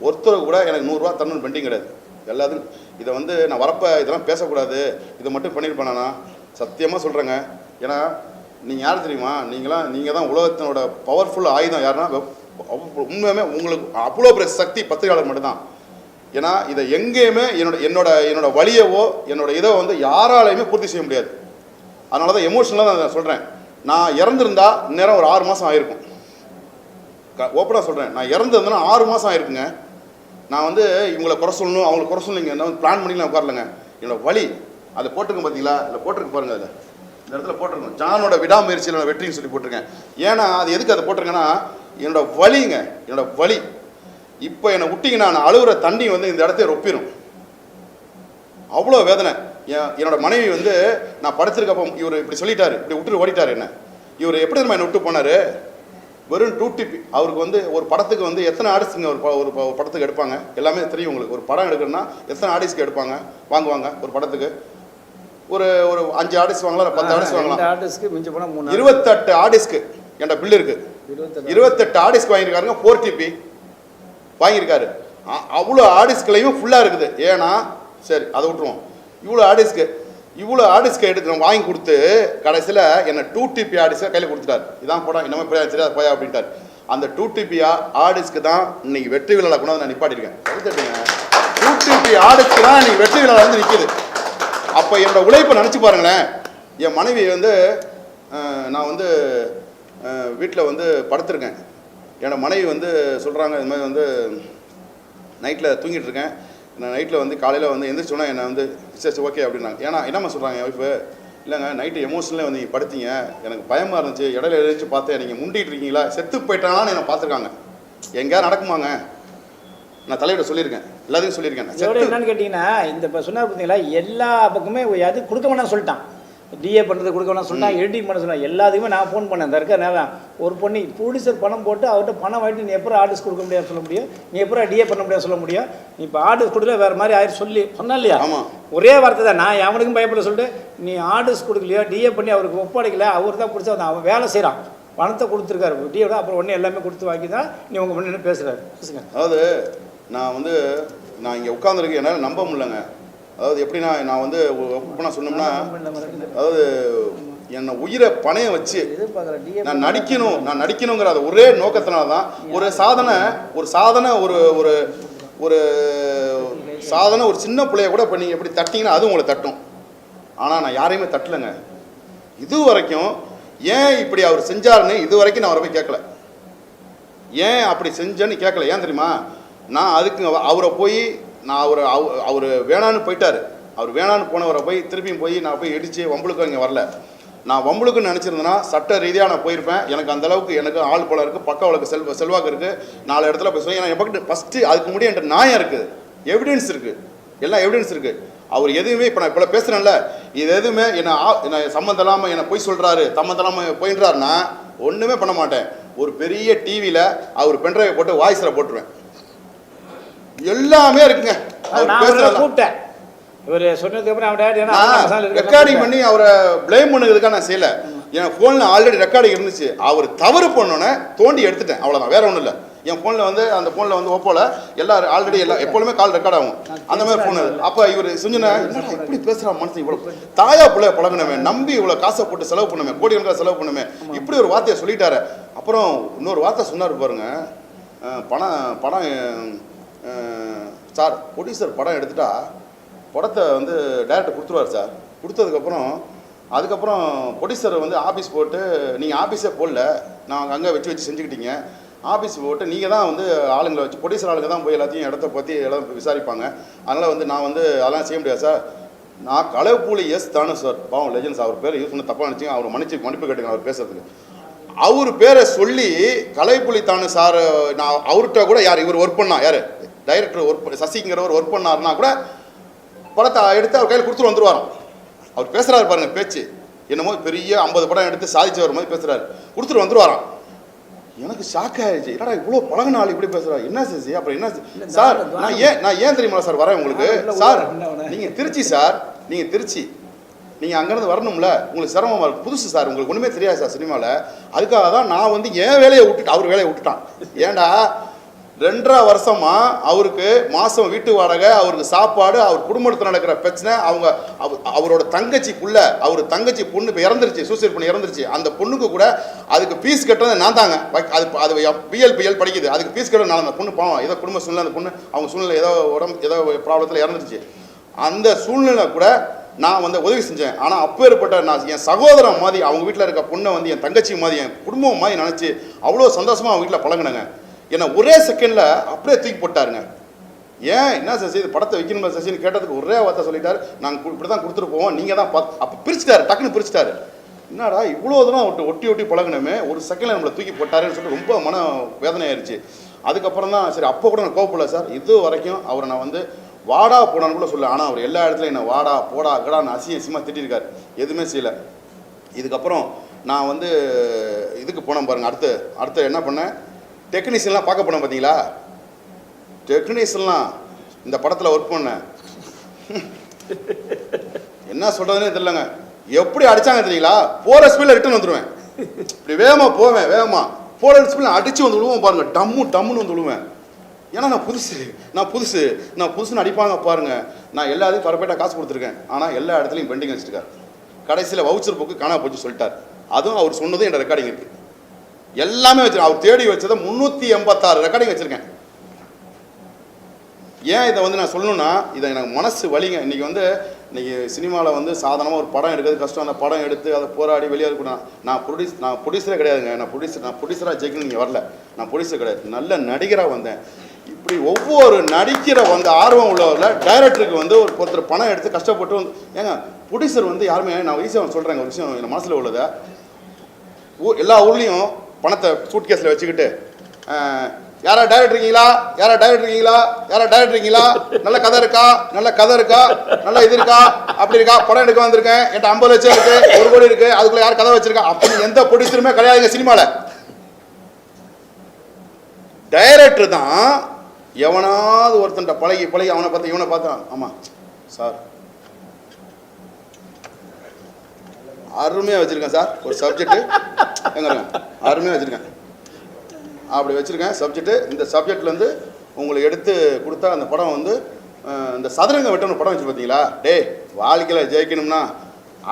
ஒருத்தர் கூட எனக்கு 100 ரூபா தரணும்னு பெண்டிங் கிடையாது. எல்லாத்துக்கும் இதை வந்து நான் வரப்போ இதெல்லாம் பேசக்கூடாது, இதை மட்டும் பண்ணியிருப்பேனா சத்தியமாக சொல்கிறேங்க. ஏன்னா நீங்கள் யார் தெரியுமா, நீங்கள் தான் உலகத்தினோட பவர்ஃபுல் ஆயுதம். யாருன்னா உண்மையுமே உங்களுக்கு அவ்வளோ பெரிய சக்தி பத்திரிகையாளர் மட்டும்தான். ஏன்னா இதை எங்கேயுமே என்னோட வலியவோ என்னோட இதை வந்து யாராலையுமே பூர்த்தி செய்ய முடியாது. அதனால தான் எமோஷனலாக தான் நான் சொல்கிறேன். நான் இறந்துருந்தா இந்நேரம் ஒரு 6 மாதம் ஆயிருக்கும். ஓப்பனாக சொல்கிறேன், நான் இறந்துருந்தேன்னா 6 மாதம் ஆயிருக்குங்க. நான் வந்து இவங்களை குறை சொல்லணும் அவங்களை குறை சொல்லணுங்க என்ன வந்து பிளான் பண்ணி நான் உட்காரலைங்க. என்னோட வலி அதை போட்டிருக்கேன் பார்த்தீங்களா, அதில் போட்டிருக்கு பாருங்கள், அதில் இந்த இடத்துல போட்டிருக்கேன், ஜானோட விடாமுயற்சியில் நான் வெற்றின்னு சொல்லி போட்டிருக்கேன். ஏன்னா அது எதுக்கு அதை போட்டிருக்கேன்னா என்னோட வலிங்க, என்னோட வலி. இப்போ என்னை விட்டிங்கன்னா நான் அழுகிற தண்ணி வந்து இந்த இடத்தையே ரொப்பிடும், அவ்வளோ வேதனை. என்னோட மனைவி வந்து நான் படுத்திருக்கப்போ இவர் இப்படி சொல்லிட்டாரு, இப்படி விட்டுட்டு ஓடிட்டார். என்ன இவர் எப்படி நம்ம என்னை விட்டு போனார், வெறும் 2 டிபி. அவருக்கு வந்து ஒரு படத்துக்கு வந்து எத்தனை ஆர்டிஸ்ட்டுங்க ஒரு படத்துக்கு எடுப்பாங்க எல்லாமே தெரியும் உங்களுக்கு. ஒரு படம் எடுக்கணும்னா எத்தனை ஆர்டிஸ்ட்க்கு வாங்குவாங்க ஒரு படத்துக்கு? ஒரு 5 ஆர்டிஸ்ட் வாங்கலாம், 10 ஆர்டிஸ்ட் வாங்கலாம். ஆர்டிஸ்ட்க்கு மிஞ்சி போனால் 3 28 ஆர்டிஸ்ட்க்கு என்கிட்ட பில் இருக்கு. 28 ஆர்டிஸ்ட் வாங்கியிருக்காருங்க, 4 டிபி வாங்கியிருக்காரு. அவ்வளோ ஆர்டிஸ்ட்களையும் ஃபுல்லாக இருக்குது. ஏன்னா சரி அதை விட்டுருவோம், இவ்வளோ ஆர்டிஸ்ட்க்கு எடுத்து வாங்கி கொடுத்து கடைசியில் என்ன 2 டிபி ஆர்டிஸ்ட்டை கையில் கொடுத்துட்டார். இதான் படம் இன்னமே போய் சரியா போயா அப்படின்ட்டார். அந்த 2 டிபி ஆர்டிஸ்ட்க்கு தான் இன்னைக்கு வெற்றி விழா கூட நான் நிப்பாட்டிருக்கேன். 2 டிபி ஆர்டிஸ்ட்க்கு தான் இன்னைக்கு வெற்றி விழா வந்து நிற்கிது. அப்போ என்னோட உழைப்பை நினச்சி பாருங்களேன். என் மனைவி வந்து நான் வந்து வீட்டில் வந்து படுத்திருக்கேன். என்னோட மனைவி வந்து சொல்கிறாங்க, இது மாதிரி வந்து நைட்டில் தூங்கிட்டு இருக்கேன், நான் நைட்டில் வந்து காலையில் வந்து எந்திரிச்சோன்னா என்னை வந்து சரி ஓகே அப்படின்னாங்க. ஏன்னா என்னம்மா சொல்கிறாங்க என் ஒய்ஃபு, இல்லைங்க நைட்டு எமோஷனலே வந்து நீங்கள் படுத்தீங்க, எனக்கு பயமாக இருந்துச்சு, இடையில எழுதிச்சு பார்த்தேன், நீங்கள் முண்டிகிட்டு இருக்கீங்களா, செத்து போயிட்டானான்னு என்னை பார்த்துருக்காங்க. எங்கேயா நடக்குமாங்க, நான் தலையிட சொல்லியிருக்கேன், எல்லாத்தையும் சொல்லியிருக்கேன். என்னன்னு கேட்டிங்கன்னா இந்த இப்போ சொன்னார் பார்த்தீங்களா, எல்லா பக்கமே அது கொடுக்க வேணாம்னு சொல்லிட்டான். டிஏ பண்ணுறது கொடுக்க வேணாம் சொன்னால், எடிட்டிங் பண்ண சொன்னால், எல்லாத்துக்குமே நான் ஃபோன் பண்ணேன். இந்த இருக்க நேரம் ஒரு பொண்ணு ப்ரொடியூசர் பணம் போட்டு அவர்கிட்ட பணம் வாங்கிட்டு நீ எப்போ ஆர்டிஸ்ட் கொடுக்க முடியாது சொல்ல முடியும், நீ எப்போ டிஏ பண்ண முடியாது சொல்ல முடியும், நீ இப்போ ஆர்டிஸ்ட் கொடுக்கல வேறு மாதிரி ஆயிரம் சொன்னா இல்லையா? ஒரே வார்த்தை தான். நான் அவனுக்கும் பயப்பட சொல்லிட்டு, நீ ஆர்டிஸ்ட் கொடுக்கலையோ டிஏ பண்ணி அவருக்கு ஒப்படைக்கல, அவர் தான் பிடிச்சா அவன் வேலை செய்கிறான், பணத்தை கொடுத்துருக்காரு டிஏ தான், அப்புறம் ஒன்று எல்லாமே கொடுத்து வாங்கி தான் நீ உங்கள் பண்ணி பேசுகிறாரு. அதாவது நான் வந்து நான் இங்கே உட்காந்துருக்கு என்னால் நம்ப முடியலங்க. அதாவது எப்படின்னா நான் வந்து ஓப்பனாக சொன்னோம்னா, அதாவது என்னை உயிரை பணைய வச்சு நான் நடிக்கணுங்கிற அது ஒரே நோக்கத்தினால தான் ஒரு சாதனை ஒரு சின்ன பிள்ளைய கூட இப்போ நீங்கள் எப்படி தட்டிங்கன்னா அது உங்களை தட்டும். ஆனால் நான் யாரையுமே தட்டலைங்க. இது வரைக்கும் ஏன் இப்படி அவர் செஞ்சாருன்னு இது வரைக்கும் நான் அவரை போய் கேட்கல, ஏன் அப்படி செஞ்சேன்னு கேட்கல. ஏன் தெரியுமா, நான் அதுக்கு அவரை போய் நான் அவர் வேணான்னு போயிட்டார். அவர் வேணான்னு போனவரை போய் திருப்பியும் போய் நான் போய் இடித்து வம்புளுக்கு இங்கே வரல. நான் வம்புளுக்குன்னு நினச்சிருந்தேன்னா சட்ட ரீதியாக நான் போயிருப்பேன். எனக்கு அந்தளவுக்கு எனக்கு ஆள் போல இருக்குது, பக்கம் அவளுக்கு செல்வாக்கு இருக்குது, 4 இடத்துல போய் சொல்லி ஏன்னா என் பக்கத்து ஃபஸ்ட்டு அதுக்கு முடியும் என்கிட்ட நியாயம் இருக்குது, எவிடன்ஸ் இருக்குது, எல்லாம் எவிடன்ஸ் இருக்குது. அவர் எதுவுமே இப்போ நான் இப்போ பேசுகிறேன்ல, இது எதுவுமே என்னை சம்மந்தம் இல்லாமல் என்னை போய் சொல்கிறாரு, சம்மந்தம் இல்லாமல் போயின்றாருன்னா ஒன்றுமே பண்ண மாட்டேன். ஒரு பெரிய டிவியில் அவர் பென்ட்ரைவை போட்டு வாய்ஸில் போட்டுருவேன், எல்லாமே இருக்குங்க. கூப்பிட்டேன் இவர் சொன்னதுக்கு அப்புறம் ரெக்கார்டிங் பண்ணி அவரை பிளேம் பண்ணுறதுக்காக நான் செய்யலை. என் ஃபோனில் ஆல்ரெடி ரெக்கார்டிங் இருந்துச்சு. அவர் தவறு பண்ணோன்னே தோண்டி எடுத்துட்டேன், அவ்வளோதான், வேற ஒன்றும் இல்லை. என் ஃபோனில் வந்து அந்த ஃபோனில் வந்து ஓப்போல எல்லாம் ஆல்ரெடி எல்லாம் எப்பொழுதுமே கால் ரெக்கார்ட் ஆகும் அந்த மாதிரி ஃபோன் அது. அப்போ இவர் செஞ்சுனா என்னடா இப்படி பேசுகிறான் மனுஷன், இவ்வளோ தாயா பிள்ளைய பழகணுமே, நம்பி இவ்வளோ காசை போட்டு செலவு பண்ணுமே, கோடி கணக்காக செலவு பண்ணுமே, இப்படி ஒரு வார்த்தையை சொல்லிட்டாரு. அப்புறம் இன்னொரு வார்த்தை சொன்னார் பாருங்க, படம் சார் ப்ரொடியூசர் படம் எடுத்துட்டா படத்தை வந்து டைரக்டர் கொடுத்துருவார் சார். அதுக்கப்புறம் ப்ரொடியூசர் வந்து ஆஃபீஸ் போட்டு நீங்கள் ஆஃபீஸே போடல, நான் அங்கே வச்சு செஞ்சுக்கிட்டீங்க, ஆஃபீஸ் போட்டு நீங்கள் தான் வந்து ஆளுங்களை வச்சு ப்ரொடியூசர் ஆளுங்க தான் போய் எல்லாத்தையும் இடத்த பற்றி எல்லாம் விசாரிப்பாங்க. அதனால் வந்து நான் வந்து அதெல்லாம் செய்ய முடியாது சார். நான் கலைப்புலி தானு சார், பாவம் லெஜன்ஸ், அவர் பேரை யூஸ் பண்ண தப்பாக நினச்சிங்க, அவர் மன்னிப்பு கேட்டுங்க அவர் பேசுறதுக்கு. அவர் பேரை சொல்லி கலைப்புலி தானு சார், நான் அவர்கிட்ட கூட யார் இவர் ஒர்க் பண்ணா, யார் டைரக்டர் ஒர்க் சசிங்கிறவர் ஒர்க் பண்ணாருன்னா கூட படத்தை எடுத்து அவர் கையில் கொடுத்துட்டு வந்துருவாராம். அவர் பேசுகிறாரு பாருங்க பேச்சு, என்னமோ பெரிய 50 படம் எடுத்து சாதிச்சவர் மாதிரி பேசுகிறாரு, கொடுத்துட்டு வந்துருவாராம். எனக்கு ஷாக் ஆயிடுச்சு, என்னடா இவ்வளோ பழகின ஆள் இப்படி பேசுகிறார், என்ன சசி அப்புறம் என்ன சார், நான் ஏன் தெரியுமா சார் வரேன் உங்களுக்கு சார், நீங்கள் திருச்சி சார், நீங்கள் அங்கேருந்து வரணும்ல, உங்களுக்கு சிரமமாக இருக்கும், புதுசு சார், உங்களுக்கு ஒன்றுமே தெரியாது சார் சினிமாவில், அதுக்காக தான் நான் வந்து என் வேலையை விட்டுட்டு அவர் வேலையை விட்டுட்டான். ஏன்டா 2.5 வருஷமா அவருக்கு மாதம் வீட்டு வாடகை, அவருக்கு சாப்பாடு, அவர் குடும்பத்தில் நடக்கிற பிரச்சனை, அவரோட தங்கச்சிக்குள்ள அவர் தங்கச்சி பொண்ணு இப்போ இறந்துருச்சு, சூசைட் பண்ணி இறந்துருச்சு, அந்த பொண்ணுக்கு கூட அதுக்கு ஃபீஸ் கட்டுறது நான் தாங்க, அது பிஎல் படிக்குது, அதுக்கு ஃபீஸ் கட்டுறது நான், அந்த பொண்ணு பாவம் ஏதோ குடும்ப சூழ்நிலை, அந்த பொண்ணு அவங்க சூழ்நிலை ஏதோ ஏதோ ப்ராப்ளத்தில் இறந்துருச்சு, அந்த சூழ்நிலை கூட நான் வந்து உதவி செஞ்சேன். ஆனால் அப்பேற்பட்ட நான் என் சகோதரன் மாதிரி அவங்க வீட்டில் இருக்க பொண்ணை வந்து என் தங்கச்சி மாதிரி என் குடும்பம் மாதிரி நினச்சி அவ்வளோ சந்தோஷமாக அவங்க வீட்டில் பழகினேங்க. என்னை ஒரே செகண்டில் அப்படியே தூக்கி போட்டாருங்க. ஏன் என்ன சசி இது படத்தை வைக்கணுமா சசின்னு கேட்டதுக்கு ஒரே வார்த்தை சொல்லிட்டாரு, நாங்கள் இப்படி தான் கொடுத்துட்டு போவோம், நீங்கள் தான் அப்போ பிரிச்சுட்டாரு, டக்குன்னு பிரிச்சுட்டாரு. என்னடா இவ்வளோ தூரம் ஒட்டி பழகினமே, ஒரு செகண்டில் நம்மளை தூக்கி போட்டாருன்னு சொல்லிட்டு ரொம்ப மன வேதனையாயிருச்சு. அதுக்கப்புறம் தான் சரி, அப்போ கூட நான் கோவப்படல சார், இது வரைக்கும் அவரை நான் வந்து வாடா போடான்னு கூட சொல்ல, ஆனால் அவர் எல்லா இடத்துலையும் என்ன வாடா போடா கடான்னு அசிங்கமாக திட்டிருக்காரு, எதுவுமே செய்யலை. இதுக்கப்புறம் நான் வந்து இதுக்கு போனேன் பாருங்கள், அடுத்து என்ன பண்ணேன், டெக்னீஷியன்லாம் பார்க்க போனேன் பார்த்தீங்களா, டெக்னீஷியன்லாம் இந்த படத்தில் ஒர்க் பண்ணேன், என்ன சொல்கிறதுனே தெரியலங்க, எப்படி அடித்தாங்க தெரியுங்களா, போகிற ஸ்பீடில் ரிட்டர்ன் வந்துடுவேன், இப்படி வேகமாக போவேன், வேகமாக போகிற ஸ்பீடில் அடித்து வந்து விழுவோம் பாருங்கள், டம்முன்னு வந்து விழுவேன். ஏன்னா நான் புதுசுன்னு அடிப்பாங்க பாருங்கள், நான் எல்லாத்தையும் பரப்பேட்டாக காசு கொடுத்துருக்கேன், ஆனால் எல்லா இடத்துலையும் பெண்டிங் வச்சுருக்காரு, கடைசியில் வவுச்சர் புக்கு காணா போச்சு சொல்லிட்டார். அதுவும் அவர் சொன்னதும் என் ரெக்கார்டிங் இருக்குது, எல்லாமே வச்சிருக்கேன், அவர் தேடி வச்சதை 386 ரெக்கார்டிங் வச்சுருக்கேன். ஏன் இதை வந்து நான் சொல்லணும்னா, இதை எனக்கு மனசு வலிங்க. இன்றைக்கி சினிமாவில் வந்து சாதாரணமாக ஒரு படம் எடுக்கிறது கஷ்டம், அந்த படம் எடுத்து அதை போராடி வெளியே இருக்கணும். நான் ப்ரொடியூசரே கிடையாதுங்க, நான் ப்ரொடியூசராக ஜெயிக்கணும் நீங்கள் வரல, நான் ப்ரொடியூசர் கிடையாது, நல்ல நடிகராக வந்தேன். இப்படி ஒவ்வொரு நடிக்கிற வந்து ஆர்வம் உள்ளவரில் டைரக்டருக்கு வந்து ஒருத்தர் பணம் எடுத்து கஷ்டப்பட்டு வந்து, ஏங்க ப்ரொடியூசர் வந்து யாருமே, நான் ஈஸியாக சொல்கிறேங்க ஒரு விஷயம் என் மனசில் உள்ளதை, எல்லா ஊர்லேயும் பணத்தை சூட் கேஸில் வச்சுக்கிட்டு யாரா டைரக்டர் இருக்கீங்களா, நல்ல கதை இருக்கா, நல்ல இது இருக்கா, அப்படி இருக்கா, படம் எடுக்க வந்திருக்கேன், என்கிட்ட 50 லட்சம் இருக்கு, 1 கோடி இருக்கு, அதுக்குள்ள யார் கதை வச்சிருக்கா அப்படின்னு எந்த ப்ரொடியூசருமே கிடையாதுங்க சினிமாவில். டைரக்டர் தான் எவனாவது ஒருத்தன்ட்ட பழகி அவனை பார்த்து இவனை பார்த்தான், ஆமாம் சார் அருமையாக வச்சுருக்கேன் சார், ஒரு சப்ஜெக்ட்டு எங்க அருமையாக வச்சுருக்கேன், அப்படி வச்சுருக்கேன் சப்ஜெக்ட்டு, இந்த சப்ஜெக்ட்லேருந்து உங்களுக்கு எடுத்து கொடுத்தா அந்த படம் வந்து இந்த சதுரங்க வெட்டணும் படம் வச்சு பார்த்தீங்களா, வாழ்க்கையில் ஜெயிக்கணும்னா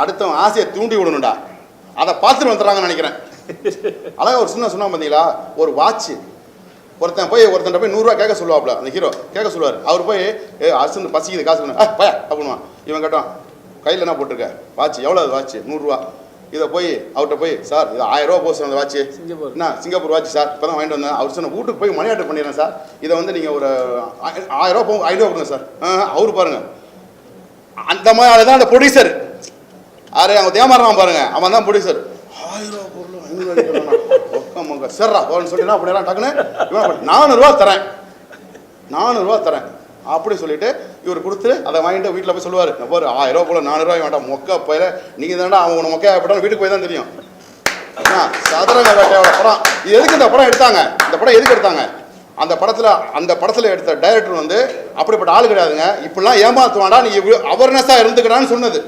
அடுத்தவன் ஆசையை தூண்டி விடணும்டா, அதை பார்த்துட்டு வந்துடுறாங்கன்னு நினைக்கிறேன். அழகாக ஒரு சொன்னா பார்த்தீங்களா, ஒரு வாட்ச்சு ஒருத்தன் போய் 100 ரூபா கேட்க சொல்லுவாப்புல, அந்த ஹீரோ கேட்க சொல்லுவார், அவர் போய் அரசு பசிக்குது காசு பயா அப்படின்வான், இவன் கேட்டான் கையில் என்ன போட்டிருக்க வாட்ச், எவ்வளோ அது வாட்ச் 100 ரூபா, இதை போய் அவர்கிட்ட போய் சார் இது 1000 ரூபா போச்சு அந்த வாட்ச்சு, என்ன சிங்கப்பூர் வாட்ச் சார், இப்போ தான் வாங்கிட்டு வந்தேன், அவர் சொன்ன வீட்டுக்கு போய் மணி ஆர்டர் பண்ணிடுறேன் சார், இதை வந்து நீங்கள் ஒரு 1000 ரூபா 500 ரூபா கொடுங்க சார். அவரு பாருங்கள் அந்த மாதிரி தான் அந்த ப்ரொடியூசர், அவங்க தேமாறான் பாருங்க, அவன் தான் ப்ரொடியூசர். 1000 ரூபா பொருள் 500 ரூபா சரிடா போன்னு சொல்லினா அப்படின்னா டக்குன்னு 400 ரூபா தரேன் அப்படி சொல்லிட்டு இவர் கொடுத்து அதை வாங்கிட்டு வீட்டில் போய் சொல்லுவார், ஒரு 1000 ரூபா போல 400 ரூபாய் வேண்டாம் மொக்க போயில நீங்கள் தாண்டா அவங்க மொக்கையா போட்டாலும் வீட்டுக்கு போய் தான் தெரியும். சதுரங்க வேட்டையோட படம் இது எதுக்கு இந்த படம் எடுத்தாங்க, இந்த படம் எதுக்கு எடுத்தாங்க, அந்த படத்தில் எடுத்த டைரக்டர் வந்து அப்படிப்பட்ட ஆள் கிடையாதுங்க, இப்படிலாம் ஏமாத்துவாண்டா நீ அவேர்னஸாக இருந்துக்கிறான்னு சொன்னது.